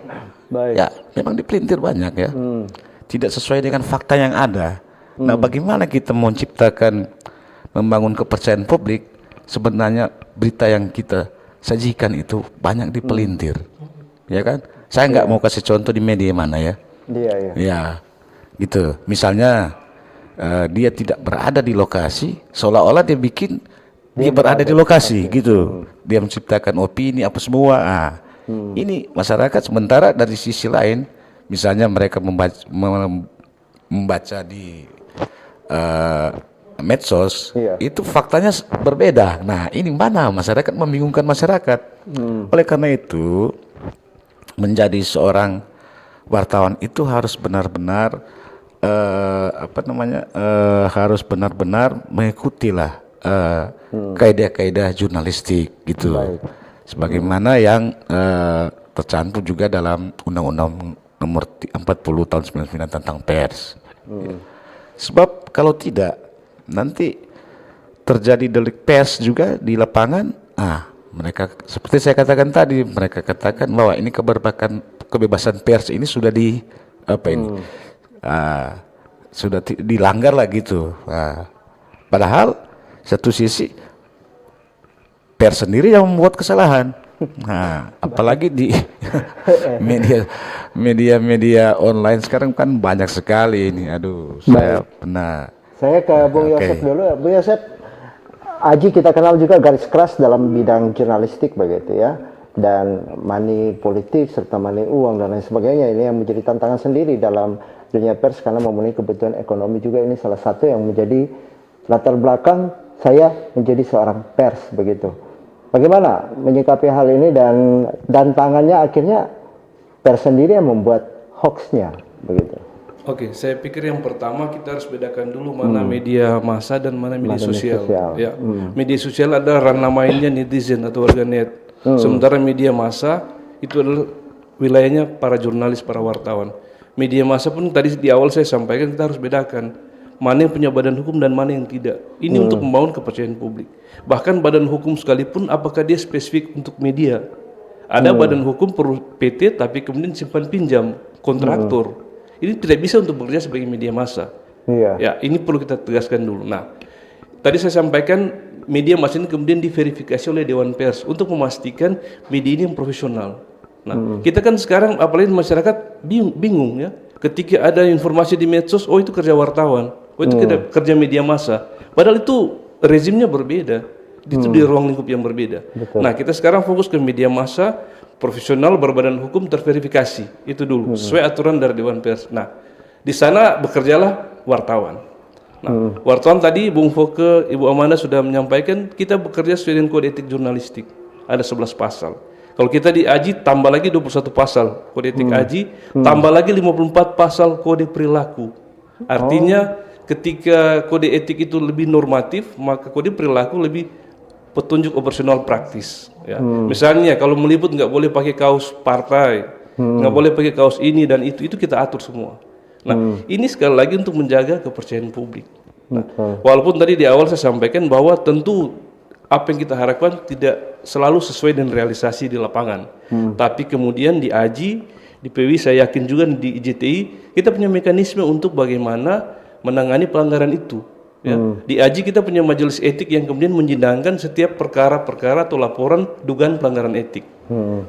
ya memang dipelintir banyak ya. Tidak sesuai dengan fakta yang ada. Nah bagaimana kita membangun kepercayaan publik, sebenarnya berita yang kita sajikan itu banyak dipelintir, ya kan? Saya nggak mau kasih contoh di media mana ya. Ya, gitu. Misalnya dia tidak berada di lokasi, seolah-olah dia bikin dia berada di lokasi, gitu. Dia menciptakan opini apa semua. Ini masyarakat. Sementara dari sisi lain, misalnya mereka membaca di medsos, itu faktanya berbeda. Nah ini mana masyarakat, membingungkan masyarakat. Oleh karena itu menjadi seorang wartawan itu harus benar-benar harus benar-benar mengikutilah kaidah-kaidah jurnalistik gitu. Sebagaimana yang tercantum juga dalam Undang-Undang Nomor 40 Tahun 99 tentang pers. Sebab kalau tidak, nanti terjadi delik pers juga di lapangan. Mereka seperti saya katakan tadi, mereka katakan bahwa ini kebebasan pers ini sudah sudah dilanggar lah gitu. Padahal satu sisi pers sendiri yang membuat kesalahan. Apalagi di media online sekarang kan banyak sekali ini. Aduh, saya ke Bung Yosef dulu. Bung Yosef, Aji kita kenal juga garis keras dalam bidang jurnalistik begitu ya, dan money politik serta money uang dan lain sebagainya. Ini yang menjadi tantangan sendiri dalam dunia pers karena memenuhi kebutuhan ekonomi juga. Ini salah satu yang menjadi latar belakang saya menjadi seorang pers begitu. Bagaimana menyikapi hal ini dan tantangannya akhirnya pers sendiri yang membuat hoaxnya begitu.
Oke, saya pikir yang pertama kita harus bedakan dulu mana media massa dan mana media sosial. Ya, media sosial ada ranah mainnya netizen atau warganet. Sementara media massa itu adalah wilayahnya para jurnalis, para wartawan. Media massa pun tadi di awal saya sampaikan kita harus bedakan mana yang punya badan hukum dan mana yang tidak. Ini untuk membangun kepercayaan publik. Bahkan badan hukum sekalipun apakah dia spesifik untuk media? Ada badan hukum per PT tapi kemudian simpan pinjam kontraktor. Ini tidak bisa untuk bekerja sebagai media massa. Ya, ini perlu kita tegaskan dulu. Nah, tadi saya sampaikan media massa ini kemudian diverifikasi oleh Dewan Pers untuk memastikan media ini yang profesional. Nah, kita kan sekarang apalagi masyarakat bingung ya. Ketika ada informasi di medsos, oh itu kerja wartawan, oh itu kerja media massa. Padahal itu rezimnya berbeda. Itu di ruang lingkup yang berbeda. Nah, kita sekarang fokus ke media massa profesional berbadan hukum terverifikasi, itu dulu sesuai aturan dari Dewan Pers. Nah, di sana bekerjalah wartawan. Nah, wartawan tadi Bung Foke, Ibu Amanda sudah menyampaikan kita bekerja sesuai dengan kode etik jurnalistik. Ada 11 pasal. Kalau kita di AJI tambah lagi 21 pasal kode etik AJI, tambah lagi 54 pasal kode perilaku. Artinya ketika kode etik itu lebih normatif, maka kode perilaku lebih petunjuk operasional praktis. Ya. Misalnya kalau meliput nggak boleh pakai kaos partai, nggak boleh pakai kaos ini dan itu kita atur semua. Nah, ini sekali lagi untuk menjaga kepercayaan publik. Nah, walaupun tadi di awal saya sampaikan bahwa tentu apa yang kita harapkan tidak selalu sesuai dengan realisasi di lapangan. Tapi kemudian di AJI, di PWI, saya yakin juga di IJTI, kita punya mekanisme untuk bagaimana menangani pelanggaran itu. Ya. Di AJI kita punya majelis etik yang kemudian menyidangkan setiap perkara-perkara atau laporan dugaan pelanggaran etik.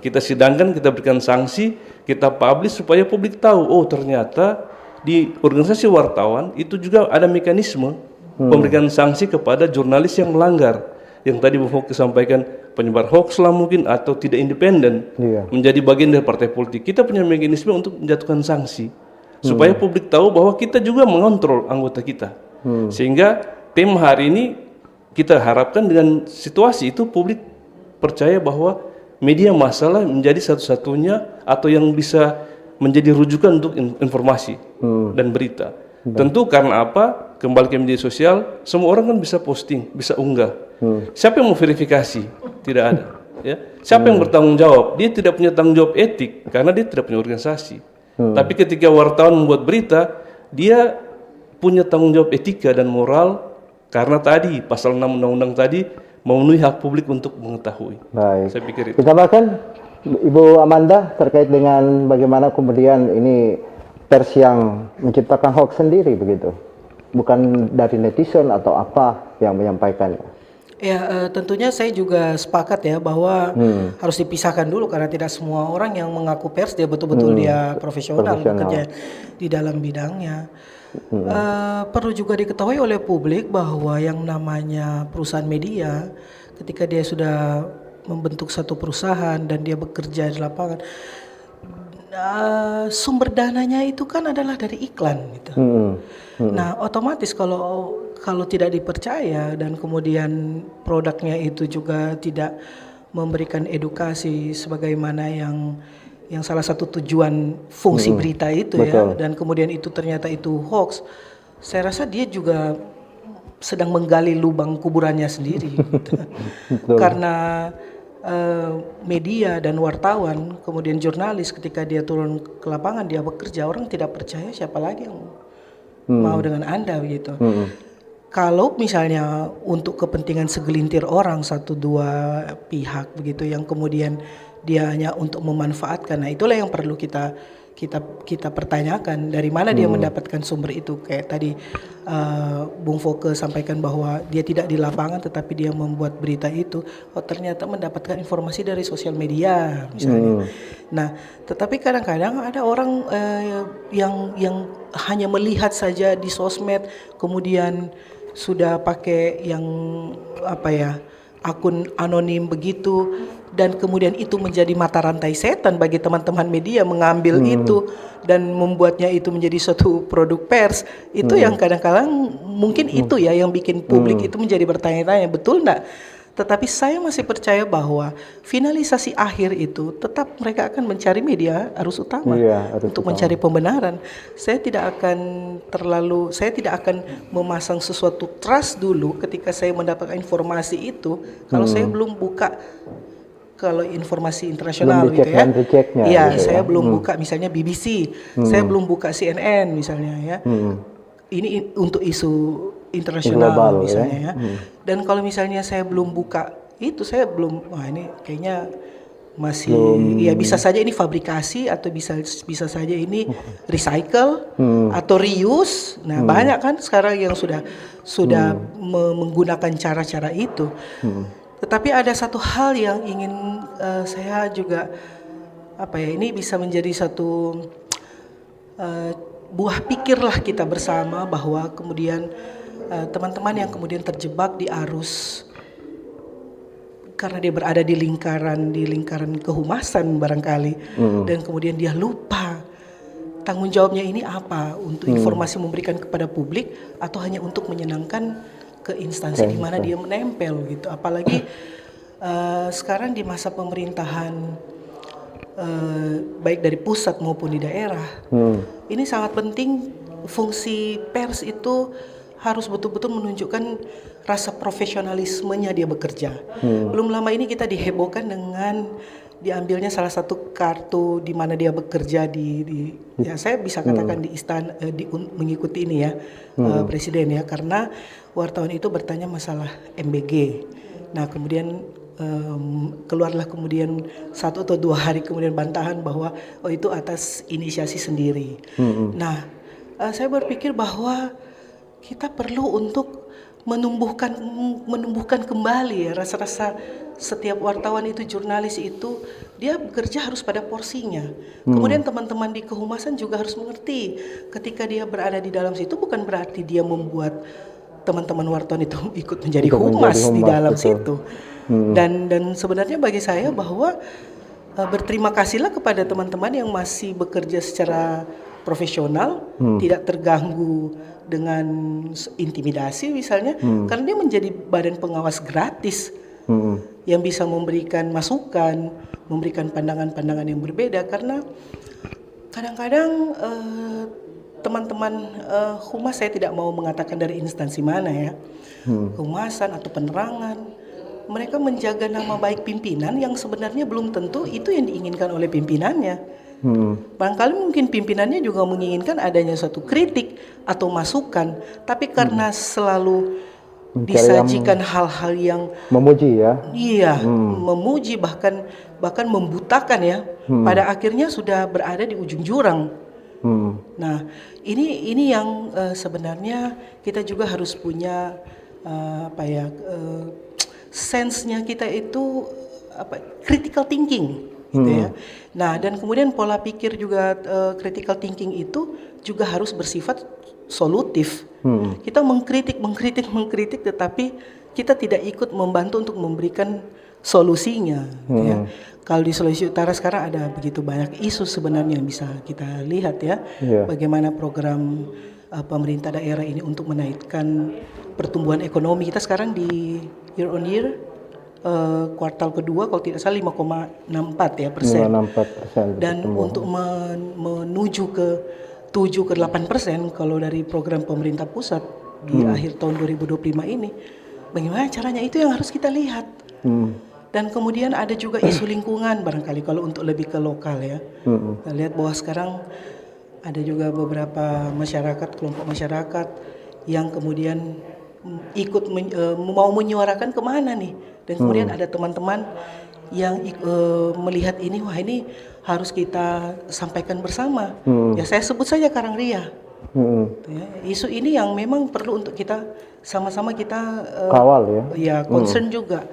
Kita sidangkan, kita berikan sanksi, kita publish supaya publik tahu, oh ternyata di organisasi wartawan itu juga ada mekanisme memberikan sanksi kepada jurnalis yang melanggar. Yang tadi Bu Fokke sampaikan, penyebar hoax lah mungkin atau tidak independen, menjadi bagian dari partai politik. Kita punya mekanisme untuk menjatuhkan sanksi supaya publik tahu bahwa kita juga mengontrol anggota kita. Sehingga tema hari ini kita harapkan dengan situasi itu publik percaya bahwa media masalah menjadi satu-satunya atau yang bisa menjadi rujukan untuk informasi dan berita. Tentu karena apa? Kembali ke media sosial, semua orang kan bisa posting, bisa unggah. Siapa yang mau verifikasi? Tidak ada. Ya. Siapa yang bertanggung jawab? Dia tidak punya tanggung jawab etik karena dia tidak punya organisasi. Tapi ketika wartawan membuat berita, dia punya tanggung jawab etika dan moral karena tadi pasal 6 undang-undang tadi memenuhi hak publik untuk mengetahui.
Baik.
Saya pikir itu.
Kita bahkan Ibu Amanda terkait dengan bagaimana kemudian ini pers yang menciptakan hoax sendiri begitu, bukan dari netizen atau apa yang menyampaikannya.
Ya, tentunya saya juga sepakat ya bahwa harus dipisahkan dulu karena tidak semua orang yang mengaku pers dia betul-betul dia profesional bekerja di dalam bidangnya. Perlu juga diketahui oleh publik bahwa yang namanya perusahaan media ketika dia sudah membentuk satu perusahaan dan dia bekerja di lapangan, sumber dananya itu kan adalah dari iklan gitu. Nah, otomatis kalau tidak dipercaya dan kemudian produknya itu juga tidak memberikan edukasi sebagaimana yang salah satu tujuan fungsi berita itu ya, dan kemudian itu ternyata itu hoax, saya rasa dia juga sedang menggali lubang kuburannya sendiri gitu. Karena media dan wartawan kemudian jurnalis ketika dia turun ke lapangan dia bekerja, orang tidak percaya, siapa lagi yang mau dengan Anda begitu. Kalau misalnya untuk kepentingan segelintir orang, 1-2 pihak begitu yang kemudian dia hanya untuk memanfaatkan, nah itulah yang perlu kita pertanyakan dari mana dia mendapatkan sumber itu. Kayak tadi Bung Fokke sampaikan bahwa dia tidak di lapangan tetapi dia membuat berita itu, oh ternyata mendapatkan informasi dari sosial media misalnya. Nah, tetapi kadang-kadang ada orang yang hanya melihat saja di sosmed, kemudian sudah pakai yang akun anonim begitu, dan kemudian itu menjadi mata rantai setan bagi teman-teman media mengambil itu dan membuatnya itu menjadi suatu produk pers. Itu yang kadang-kadang mungkin itu ya yang bikin publik itu menjadi bertanya-tanya, betul enggak? Tetapi saya masih percaya bahwa finalisasi akhir itu tetap mereka akan mencari media arus utama untuk mencari pembenaran. Saya tidak akan memasang sesuatu trust dulu ketika saya mendapatkan informasi itu kalau saya belum buka, kalau informasi internasional gitu ya. Iya, saya belum buka misalnya BBC, saya belum buka CNN misalnya ya. Ini untuk isu internasional global, misalnya ya. Dan kalau misalnya saya belum buka itu, saya belum, wah ini kayaknya masih ya bisa saja ini fabrikasi atau bisa saja ini recycle atau reuse. Nah, banyak kan sekarang yang sudah menggunakan cara-cara itu. Tetapi ada satu hal yang ingin saya juga ini bisa menjadi satu buah pikirlah kita bersama, bahwa kemudian teman-teman yang kemudian terjebak di arus karena dia berada di lingkaran kehumasan barangkali, dan kemudian dia lupa tanggung jawabnya ini apa, untuk informasi memberikan kepada publik atau hanya untuk menyenangkan ke instansi di mana dia menempel gitu. Apalagi sekarang di masa pemerintahan baik dari pusat maupun di daerah, ini sangat penting. Fungsi pers itu harus betul-betul menunjukkan rasa profesionalismenya dia bekerja. Belum lama ini kita dihebohkan diambilnya salah satu kartu di mana dia bekerja ya saya bisa katakan di istana mengikuti ini ya presiden ya, karena wartawan itu bertanya masalah MBG. Nah kemudian keluarlah kemudian 1 atau 2 hari kemudian bantahan bahwa itu atas inisiasi sendiri. Nah saya berpikir bahwa kita perlu untuk menumbuhkan kembali ya rasa-rasa setiap wartawan itu, jurnalis itu, dia bekerja harus pada porsinya. Kemudian teman-teman di kehumasan juga harus mengerti ketika dia berada di dalam situ bukan berarti dia membuat teman-teman wartawan itu ikut menjadi humas di dalam situ. Dan sebenarnya bagi saya bahwa berterima kasihlah kepada teman-teman yang masih bekerja secara profesional, tidak terganggu dengan intimidasi misalnya, karena dia menjadi badan pengawas gratis yang bisa memberikan masukan, memberikan pandangan-pandangan yang berbeda. Karena kadang-kadang teman-teman humas, saya tidak mau mengatakan dari instansi mana ya, kehumasan atau penerangan, mereka menjaga nama baik pimpinan yang sebenarnya belum tentu itu yang diinginkan oleh pimpinannya. Barangkali mungkin pimpinannya juga menginginkan adanya suatu kritik atau masukan, tapi karena selalu disajikan hal-hal yang
memuji ya.
Iya, memuji bahkan membutakan ya. Pada akhirnya sudah berada di ujung jurang. Nah, ini yang sebenarnya kita juga harus punya sense-nya kita itu critical thinking gitu ya. Nah, dan kemudian pola pikir juga critical thinking itu juga harus bersifat solutif. Kita mengkritik, tetapi kita tidak ikut membantu untuk memberikan solusinya. Ya. Kalau di Sulawesi Utara sekarang ada begitu banyak isu sebenarnya yang bisa kita lihat ya. Bagaimana program pemerintah daerah ini untuk menaikkan pertumbuhan ekonomi kita sekarang di year on year. Kuartal kedua kalau tidak salah 5,64 ya persen. 5,64%. Dan untuk menuju ke 7 ke 8% kalau dari program pemerintah pusat di akhir tahun 2025 ini, bagaimana caranya itu yang harus kita lihat. Dan kemudian ada juga isu lingkungan barangkali kalau untuk lebih ke lokal ya. Kita lihat bahwa sekarang ada juga beberapa masyarakat, kelompok masyarakat yang kemudian ikut mau menyuarakan kemana nih. Dan kemudian ada teman-teman yang melihat ini, wah ini harus kita sampaikan bersama. Ya saya sebut saja Karangria. Ya, isu ini yang memang perlu untuk kita sama-sama kita
kawal ya.
Ya concern juga.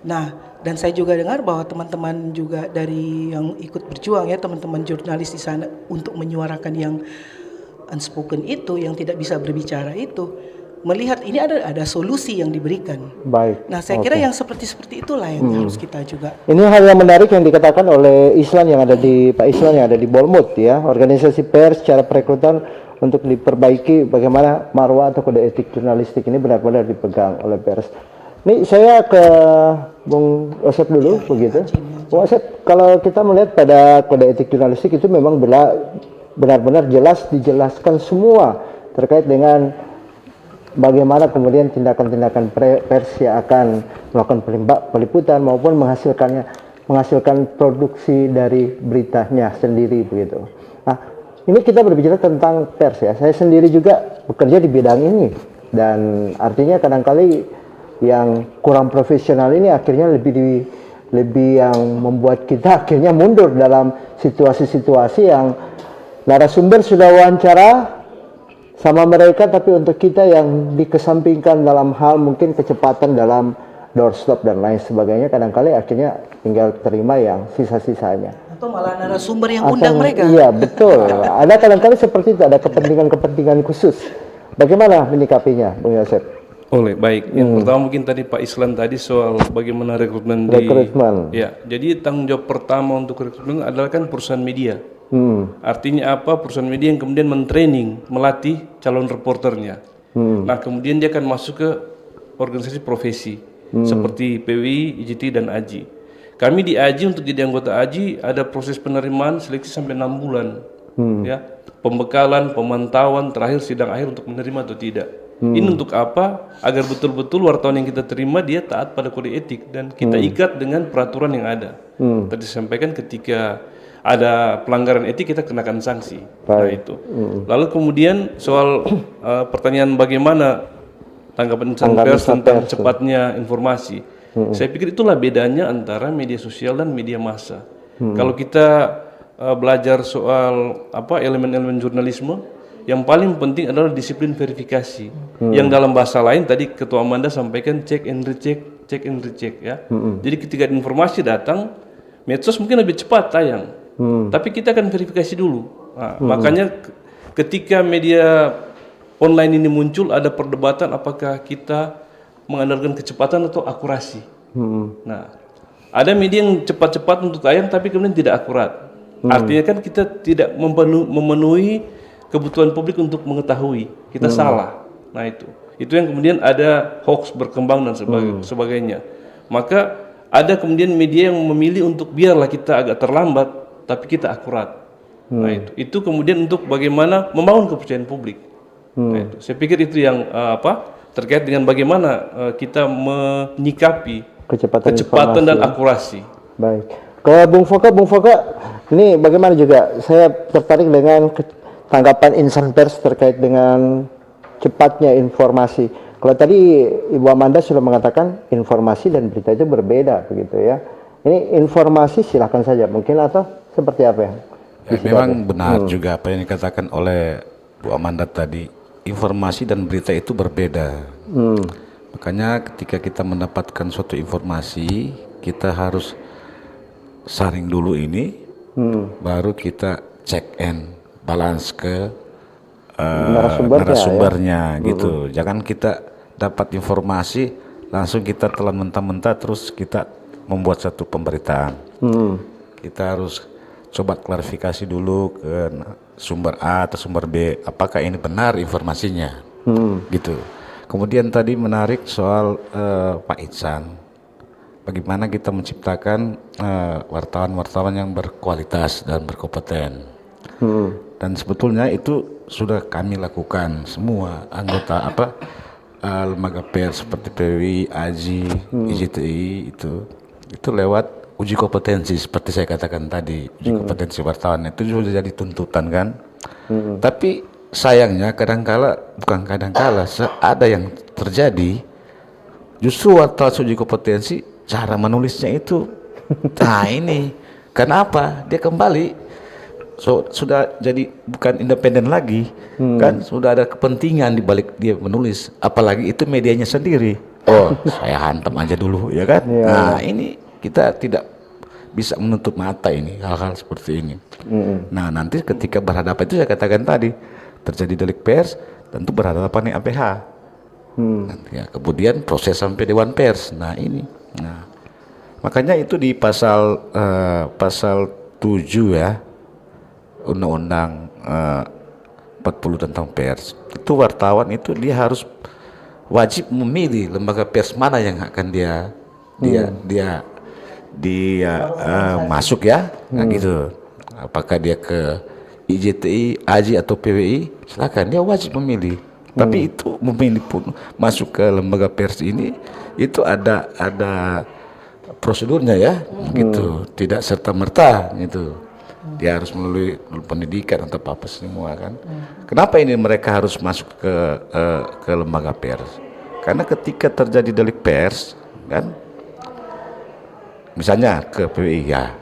Nah, dan saya juga dengar bahwa teman-teman juga dari yang ikut berjuang ya, teman-teman jurnalis di sana untuk menyuarakan yang unspoken itu, yang tidak bisa berbicara itu, melihat ini ada solusi yang diberikan.
Baik.
Nah, saya kira yang seperti itulah yang harus kita juga.
Ini hal yang menarik yang dikatakan oleh Islan yang ada di Pak Islan yang ada di Bolmut ya, organisasi pers secara perekrutan untuk diperbaiki bagaimana marwah atau kode etik jurnalistik ini benar-benar dipegang oleh pers. Ini saya ke Bung Osep dulu begitu. Bung Osep, kalau kita melihat pada kode etik jurnalistik itu memang benar-benar jelas dijelaskan semua terkait dengan bagaimana kemudian tindakan-tindakan pers yang akan melakukan peliputan maupun menghasilkan produksi dari beritanya sendiri begitu. Nah, ini kita berbicara tentang pers ya. Saya sendiri juga bekerja di bidang ini dan artinya kadang-kali yang kurang profesional ini akhirnya lebih yang membuat kita akhirnya mundur dalam situasi-situasi yang narasumber sudah wawancara sama mereka, tapi untuk kita yang dikesampingkan dalam hal mungkin kecepatan dalam doorstop dan lain sebagainya, kadang-kali akhirnya tinggal terima yang sisa-sisanya.
Atau malah narasumber yang undang mereka.
Iya, betul. Ada kadang-kali seperti itu, ada kepentingan-kepentingan khusus. Bagaimana menyikapinya, Bung Yosep?
Baik. Yang pertama mungkin tadi Pak Islan tadi soal bagaimana rekrutmen. Ya, jadi tanggung jawab pertama untuk rekrutmen adalah kan perusahaan media. Artinya apa? Perusahaan media yang kemudian mentraining, melatih calon reporternya. Nah, kemudian dia akan masuk ke organisasi profesi seperti PWI, IJT dan AJI. Kami di AJI untuk jadi anggota AJI ada proses penerimaan seleksi sampai 6 bulan. Ya, pembekalan, pemantauan, terakhir sidang akhir untuk menerima atau tidak. Ini untuk apa? Agar betul-betul wartawan yang kita terima dia taat pada kode etik dan kita ikat dengan peraturan yang ada. Tadi disampaikan ketika ada pelanggaran etik kita kenakan sanksi. Nah itu. Lalu kemudian soal pertanyaan bagaimana tanggapan insan pers tentang cepatnya informasi. Saya pikir itulah bedanya antara media sosial dan media massa. Kalau kita belajar soal elemen-elemen jurnalisme, yang paling penting adalah disiplin verifikasi. Yang dalam bahasa lain tadi Ketua Amanda sampaikan check and recheck ya. Jadi ketika informasi datang, medsos mungkin lebih cepat tayang. Tapi kita akan verifikasi dulu. Nah, makanya ketika media online ini muncul ada perdebatan apakah kita mengandalkan kecepatan atau akurasi. Nah, ada media yang cepat-cepat untuk tayang tapi kemudian tidak akurat. Artinya kan kita tidak memenuhi kebutuhan publik untuk mengetahui kita salah. Nah itu yang kemudian ada hoax berkembang dan sebagainya. Maka ada kemudian media yang memilih untuk biarlah kita agak terlambat tapi kita akurat. Nah itu kemudian untuk bagaimana membangun kepercayaan publik. Nah, itu. Saya pikir itu yang terkait dengan bagaimana kita menyikapi kecepatan dan akurasi.
Baik. Ke Bung Foka, ini bagaimana juga? Saya tertarik dengan tanggapan insan pers terkait dengan cepatnya informasi. Kalau tadi Ibu Amanda sudah mengatakan informasi dan berita itu berbeda begitu ya. Ini informasi silahkan saja mungkin atau seperti apa ya?
Memang benar juga apa yang dikatakan oleh Bu Amanda tadi. Informasi dan berita itu berbeda. Makanya ketika kita mendapatkan suatu informasi, kita harus saring dulu ini, baru kita check and balance ke narasumbernya gitu. Jangan kita dapat informasi langsung kita telan mentah-mentah terus kita membuat satu pemberitaan. Kita harus coba klarifikasi dulu ke sumber A atau sumber B, apakah ini benar informasinya, gitu. Kemudian tadi menarik soal Pak Ihsan, bagaimana kita menciptakan wartawan-wartawan yang berkualitas dan berkompeten. Dan sebetulnya itu sudah kami lakukan semua anggota lembaga pers seperti PWI, AJI, IJTI itu lewat uji kompetensi seperti saya katakan tadi, uji kompetensi wartawan itu sudah jadi tuntutan kan. Tapi sayangnya bukan kadangkala ada yang terjadi justru wartawan uji kompetensi cara menulisnya itu ini kenapa dia kembali sudah jadi bukan independen lagi, kan sudah ada kepentingan di balik dia menulis, apalagi itu medianya sendiri. Saya hantam aja dulu ya kan. Nah ini kita tidak bisa menutup mata ini hal-hal seperti ini. Nah nanti ketika berhadapan itu saya katakan tadi terjadi delik pers, tentu berhadapan dengan APH. Nanti ya, kemudian proses sampai Dewan Pers. Nah ini, makanya itu di pasal 7 ya. Undang-Undang 40 tentang pers, itu wartawan itu dia harus wajib memilih lembaga pers mana yang akan dia masuk ya, gitu. Apakah dia ke IJTI, AJI atau PWI, silakan dia wajib memilih. Tapi itu memilih pun masuk ke lembaga pers ini itu ada prosedurnya ya, gitu. Tidak serta merta gitu. Dia harus melalui pendidikan atau apa semua kan. Kenapa ini mereka harus masuk ke lembaga pers? Karena ketika terjadi delik pers kan, misalnya ke PWI ya,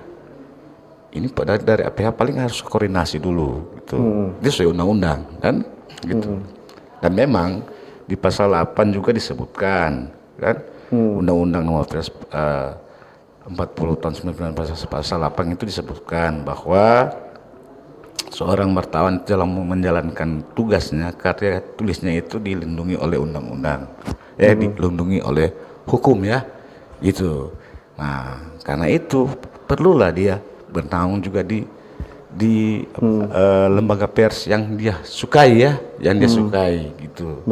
ini dari APH paling harus koordinasi dulu gitu. Itu sesuai undang-undang kan, gitu. Dan memang di pasal 8 juga disebutkan kan, Undang-Undang Nomor 40 tahun 99 pasal 8 itu disebutkan bahwa seorang wartawan dalam menjalankan tugasnya, karya tulisnya itu dilindungi oleh undang-undang, dilindungi oleh hukum ya, gitu. Nah, karena itu perlulah dia bertanggung juga di lembaga pers yang dia sukai ya, gitu.
Baik. Gitu.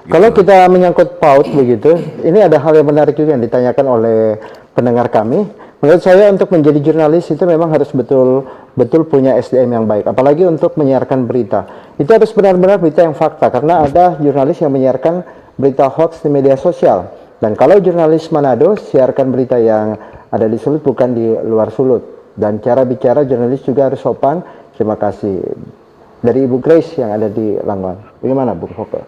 Kalau kita menyangkut paut begitu, ini ada hal yang menarik juga yang ditanyakan oleh pendengar kami Menurut saya untuk menjadi jurnalis itu memang harus betul punya SDM yang baik. Apalagi untuk menyiarkan berita. Itu harus benar-benar berita yang fakta. Karena ada jurnalis yang menyiarkan berita hoax di media sosial. Dan kalau jurnalis Manado siarkan berita yang ada di Sulut bukan di luar Sulut. Dan cara bicara jurnalis juga harus sopan. Terima kasih. Dari Ibu Grace yang ada di Langwan. Bagaimana Bu Foke?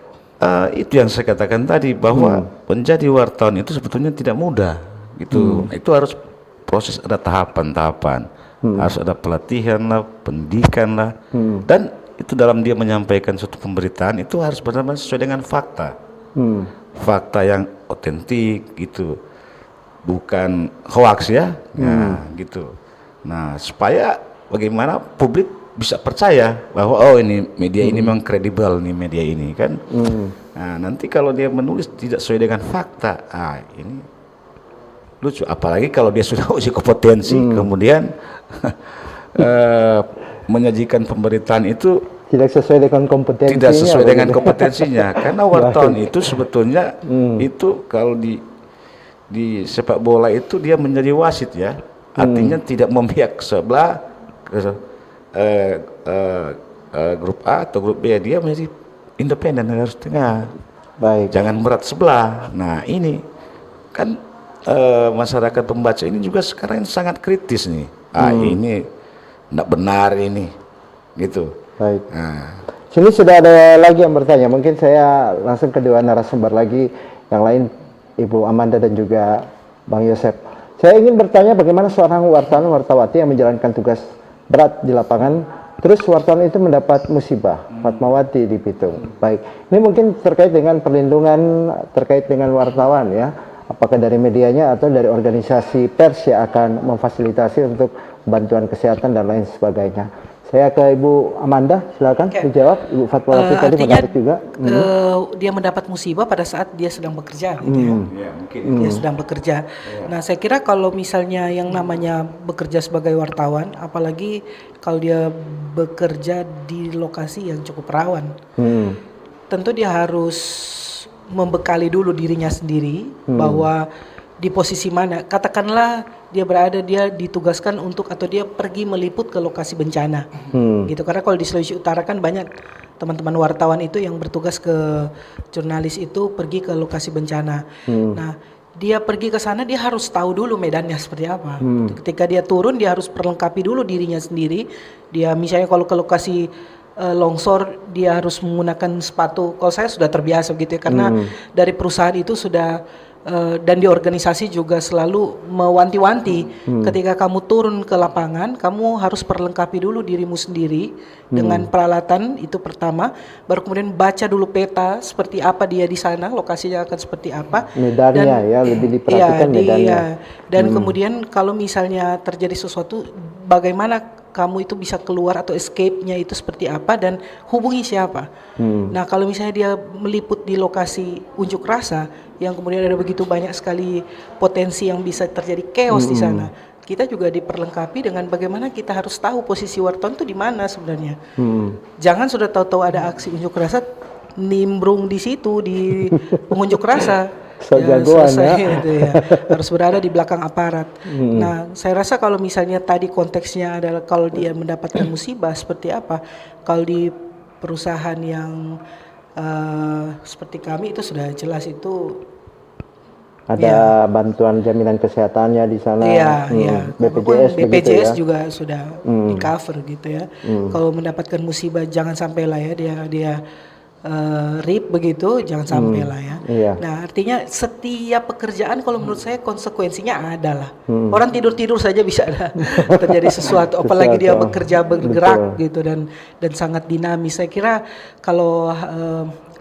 Itu yang saya katakan tadi bahwa menjadi wartawan itu sebetulnya tidak mudah. Itu harus proses, ada tahapan-tahapan, harus ada pelatihan lah, pendidikan lah, dan itu dalam dia menyampaikan suatu pemberitaan itu harus benar-benar sesuai dengan fakta, fakta yang otentik gitu, bukan hoax ya, gitu. Nah supaya bagaimana publik bisa percaya bahwa oh ini media ini memang kredibel nih media ini kan. Nah nanti kalau dia menulis tidak sesuai dengan fakta, ini lucu, apalagi kalau dia sudah uji kompetensi kemudian menyajikan pemberitaan itu
tidak sesuai dengan kompetensinya, karena wartawan itu sebetulnya
itu kalau di sepak bola itu dia menjadi wasit ya, artinya tidak memihak sebelah grup A atau grup B, dia menjadi independen, harus tengah, jangan berat sebelah. Nah ini kan masyarakat pembaca ini juga sekarang sangat kritis nih. Ini tidak benar ini, gitu.
Baik. Sini sudah ada lagi yang bertanya. Mungkin saya langsung ke dua narasumber lagi yang lain, Ibu Amanda dan juga Bang Yosep. Saya ingin bertanya bagaimana seorang wartawan-wartawati yang menjalankan tugas berat di lapangan, terus wartawan itu mendapat musibah, Fatmawati di Bitung. Baik. Ini mungkin terkait dengan perlindungan terkait dengan wartawan ya. Apakah dari medianya atau dari organisasi pers yang akan memfasilitasi untuk bantuan kesehatan dan lain sebagainya. Saya ke Ibu Amanda, silakan dijawab. Ibu Fatmawati tadi menarik juga.
Dia mendapat musibah pada saat dia sedang bekerja, gitu ya. Dia sedang bekerja. Nah, saya kira kalau misalnya yang namanya bekerja sebagai wartawan, apalagi kalau dia bekerja di lokasi yang cukup rawan, tentu dia harus membekali dulu dirinya sendiri bahwa di posisi mana, katakanlah dia ditugaskan untuk atau dia pergi meliput ke lokasi bencana, gitu. Karena kalau di Sulawesi Utara kan banyak teman-teman wartawan itu yang bertugas ke jurnalis itu pergi ke lokasi bencana. Nah, dia pergi ke sana dia harus tahu dulu medannya seperti apa. Ketika dia turun dia harus perlengkapi dulu dirinya sendiri. Dia misalnya kalau ke lokasi longsor dia harus menggunakan sepatu. Kalau saya sudah terbiasa gitu ya, karena dari perusahaan itu sudah dan di organisasi juga selalu mewanti-wanti ketika kamu turun ke lapangan kamu harus perlengkapi dulu dirimu sendiri dengan peralatan, itu pertama, baru kemudian baca dulu peta seperti apa dia di sana, lokasinya akan seperti apa,
medannya ya lebih diperhatikan medannya.
Dan kemudian kalau misalnya terjadi sesuatu bagaimana kamu itu bisa keluar atau escape-nya itu seperti apa dan hubungi siapa. Nah kalau misalnya dia meliput di lokasi unjuk rasa yang kemudian ada begitu banyak sekali potensi yang bisa terjadi chaos di sana, kita juga diperlengkapi dengan bagaimana kita harus tahu posisi wartawan itu di mana sebenarnya. Jangan sudah tahu-tahu ada aksi unjuk rasa nimbrung di situ di pengunjuk rasa. Itu ya. Harus berada di belakang aparat. Nah, saya rasa kalau misalnya tadi konteksnya adalah kalau dia mendapatkan musibah seperti apa, kalau di perusahaan yang seperti kami itu sudah jelas itu
ada bantuan jaminan kesehatannya di sana.
BPJS juga sudah di cover gitu ya. Kalau mendapatkan musibah jangan sampai lah ya dia RIP begitu, jangan sampai lah ya. Nah artinya setiap pekerjaan kalau menurut saya konsekuensinya ada lah. Orang tidur-tidur saja bisa ada terjadi sesuatu, apalagi dia bekerja bergerak gitu dan sangat dinamis. Saya kira kalau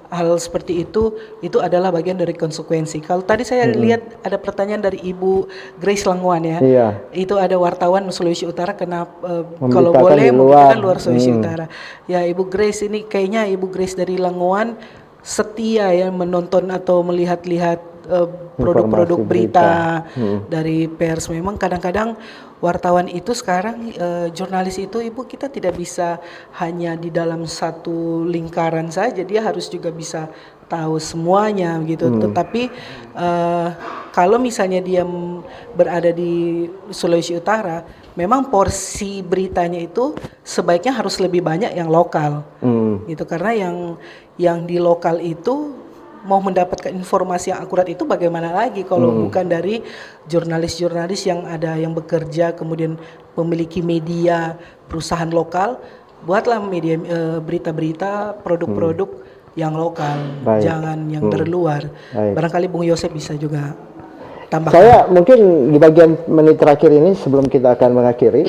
hal seperti itu adalah bagian dari konsekuensi. Kalau tadi saya lihat ada pertanyaan dari Ibu Grace Langwan ya. Itu ada wartawan Sulawesi Utara kalau boleh memberitakan luar Sulawesi Utara. Ya Ibu Grace ini kayaknya Ibu Grace dari Langwan setia ya menonton atau melihat-lihat produk-produk berita dari pers. Memang kadang-kadang wartawan itu sekarang jurnalis itu Ibu kita tidak bisa hanya di dalam satu lingkaran saja, dia harus juga bisa tahu semuanya gitu. Tetapi kalau misalnya dia berada di Sulawesi Utara, memang porsi beritanya itu sebaiknya harus lebih banyak yang lokal, gitu. Karena yang di lokal itu mau mendapatkan informasi yang akurat itu bagaimana lagi kalau bukan dari jurnalis-jurnalis yang ada yang bekerja kemudian memiliki media perusahaan lokal. Buatlah media berita-berita produk-produk yang lokal, jangan yang terluar. Barangkali Bung Yosep bisa juga tambahkan.
Saya mungkin di bagian menit terakhir ini sebelum kita akan mengakhiri,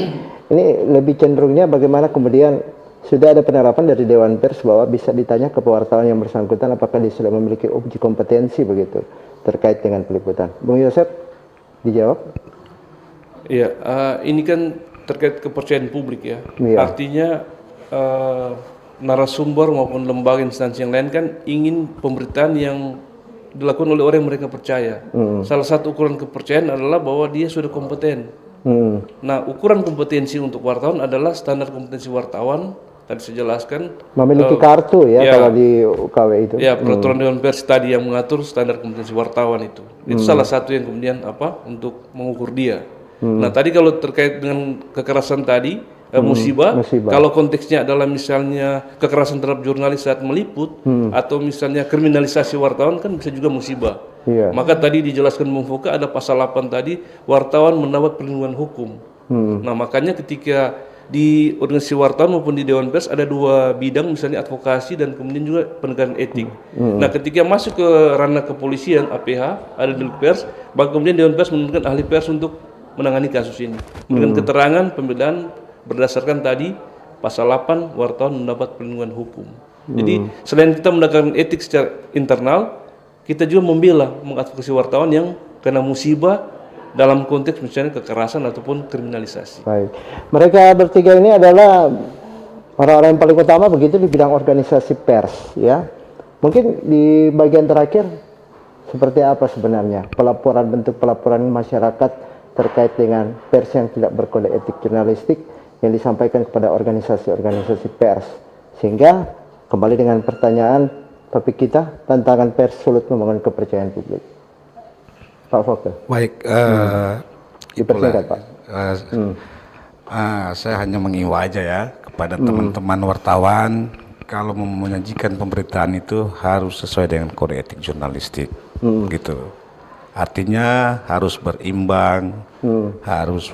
ini lebih cenderungnya bagaimana kemudian sudah ada penerapan dari Dewan Pers bahwa bisa ditanya ke wartawan yang bersangkutan apakah dia sudah memiliki uji kompetensi begitu terkait dengan peliputan. Bung Yosep, dijawab.
Iya, ini kan terkait kepercayaan publik ya. Artinya narasumber maupun lembaga instansi yang lain kan ingin pemberitaan yang dilakukan oleh orang yang mereka percaya. Salah satu ukuran kepercayaan adalah bahwa dia sudah kompeten. Nah, ukuran kompetensi untuk wartawan adalah standar kompetensi wartawan. Tadi saya jelaskan
memiliki kartu ya kalau di UKW itu.
Ya, peraturan Dewan Pers tadi yang mengatur standar kompetensi wartawan itu. Itu salah satu yang kemudian untuk mengukur dia. Nah, tadi kalau terkait dengan kekerasan tadi musibah, kalau konteksnya adalah misalnya kekerasan terhadap jurnalis saat meliput atau misalnya kriminalisasi wartawan kan bisa juga musibah. Maka tadi dijelaskan Bung Foka ada pasal 8 tadi wartawan mendapat perlindungan hukum. Nah, makanya ketika di organisasi wartawan maupun di Dewan Pers ada 2 bidang, misalnya advokasi dan kemudian juga penegakan etik. Nah, ketika masuk ke ranah kepolisian APH ada Delik Pers, maka kemudian Dewan Pers menurunkan ahli pers untuk menangani kasus ini dengan keterangan pembelaan berdasarkan tadi pasal 8 wartawan mendapat perlindungan hukum. Jadi selain kita menegakkan etik secara internal, kita juga membela, mengadvokasi wartawan yang kena musibah dalam konteks misalnya kekerasan ataupun kriminalisasi.
Baik, mereka bertiga ini adalah orang-orang yang paling utama begitu di bidang organisasi pers ya. Mungkin di bagian terakhir seperti apa sebenarnya bentuk pelaporan masyarakat terkait dengan pers yang tidak berkode etik jurnalistik yang disampaikan kepada organisasi-organisasi pers, sehingga kembali dengan pertanyaan topik kita, tantangan pers sulit membangun kepercayaan publik. Pak Fokke.
Baik,
dipersingkat Pak.
Saya hanya mengimbau aja ya kepada teman-teman wartawan, kalau mau menyajikan pemberitaan itu harus sesuai dengan kode etik jurnalistik, gitu. Artinya harus berimbang, harus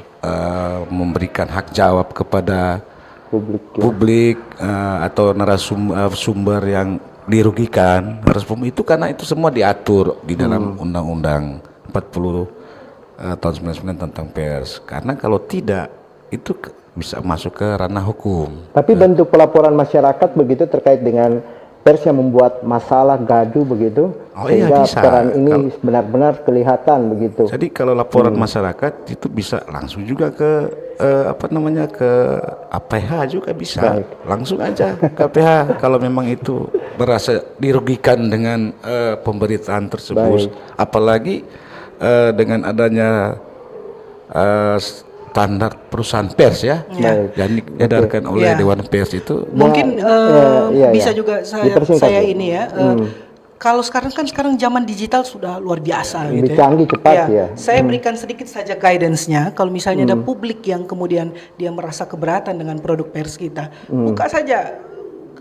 memberikan hak jawab kepada publik atau narasumber yang dirugikan. Narasumber itu karena itu semua diatur di dalam Undang-Undang 40 tahun 99 tentang pers. Karena kalau tidak itu bisa masuk ke ranah hukum.
Tapi bentuk pelaporan masyarakat begitu terkait dengan pers yang membuat masalah gaduh begitu, sehingga peran ini benar-benar kelihatan begitu.
Jadi kalau laporan masyarakat itu bisa langsung juga ke ke APH juga bisa. Langsung aja ke APH kalau memang itu merasa dirugikan dengan pemberitaan tersebut. Apalagi dengan adanya standar perusahaan pers ya, yang diedarkan oleh Dewan Pers itu.
Mungkin bisa juga saya ini ya. Kalau sekarang zaman digital sudah luar biasa
lebih
gitu
canggih, cepat ya.
Saya berikan sedikit saja guidance-nya. Kalau misalnya ada publik yang kemudian dia merasa keberatan dengan produk pers kita, buka saja.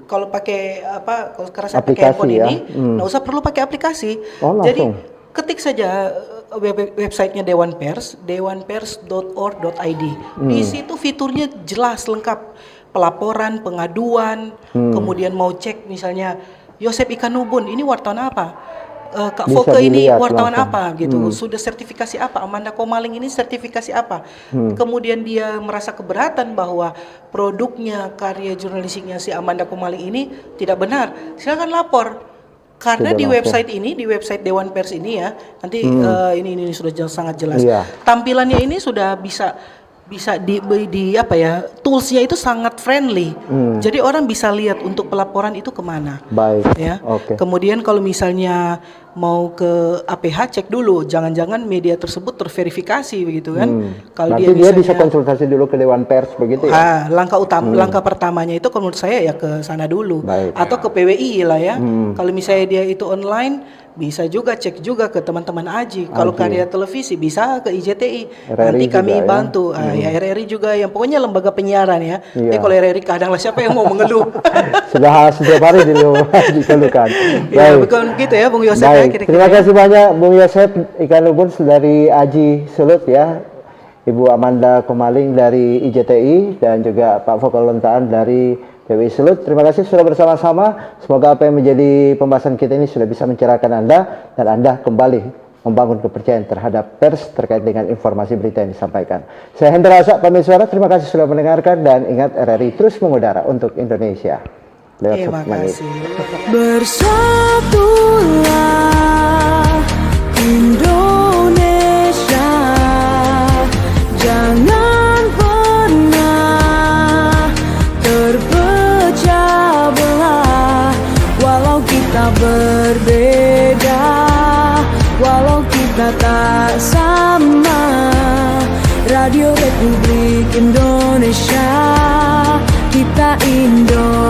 Kalau pakai kalau sekarang saya pakai handphone ini, nggak usah perlu pakai aplikasi. Jadi ketik saja websitenya Dewan Pers, dewanpers.org.id. Di situ fiturnya jelas lengkap, pelaporan, pengaduan, kemudian mau cek misalnya Yosep Ikanubun ini wartawan apa, Kak Fokke ini wartawan apa gitu, sudah sertifikasi apa, Amanda Komaling ini sertifikasi apa. Kemudian dia merasa keberatan bahwa produknya, karya jurnalistiknya si Amanda Komaling ini tidak benar, silakan lapor. Karena di website ini, di website Dewan Pers ini ya, nanti ini sudah sangat jelas. Tampilannya ini sudah bisa di apa ya, toolsnya itu sangat friendly. Jadi orang bisa lihat untuk pelaporan itu kemana.
Baik.
Ya. Kemudian kalau misalnya mau ke APH cek dulu, jangan-jangan media tersebut terverifikasi begitu kan. Kalau
Berarti dia bisa konsultasi dulu ke Dewan Pers begitu ya?
Langkah pertamanya itu kalau menurut saya ya ke sana dulu.
Baik.
Atau ke PWI lah ya. Kalau misalnya dia itu online, bisa juga cek juga ke teman-teman AJI. Kalau karya televisi bisa ke IJTI.
RRI
Nanti kami
juga, ya?
bantu. Ya RRI juga, yang pokoknya lembaga penyiaran ya.
Iya.
Kalau RRI kadang lah siapa yang mau mengeluh.
Sudah setiap hari dikeluhkan.
Ya, bukan gitu ya Bung Yosef ya,
Baik,
kira-kira.
terima kasih banyak Bung Yosef Ikan Lubun dari AJI Sulut ya, Ibu Amanda Komaling dari IJTI dan juga Pak Fokal Lontaan dari PWI Sulut. Terima kasih sudah bersama-sama. Semoga apa yang menjadi pembahasan kita ini sudah bisa mencerahkan Anda dan Anda kembali membangun kepercayaan terhadap pers terkait dengan informasi berita yang disampaikan. Saya Hendra Asak pamit suara. Terima kasih sudah mendengarkan dan ingat RRI terus mengudara untuk Indonesia.
Terima kasih.
Bersatulah Indonesia, jangan pernah terpecah belah. Walau kita berbeda, walau kita tak sama, Radio Republik Indonesia, kita Indonesia.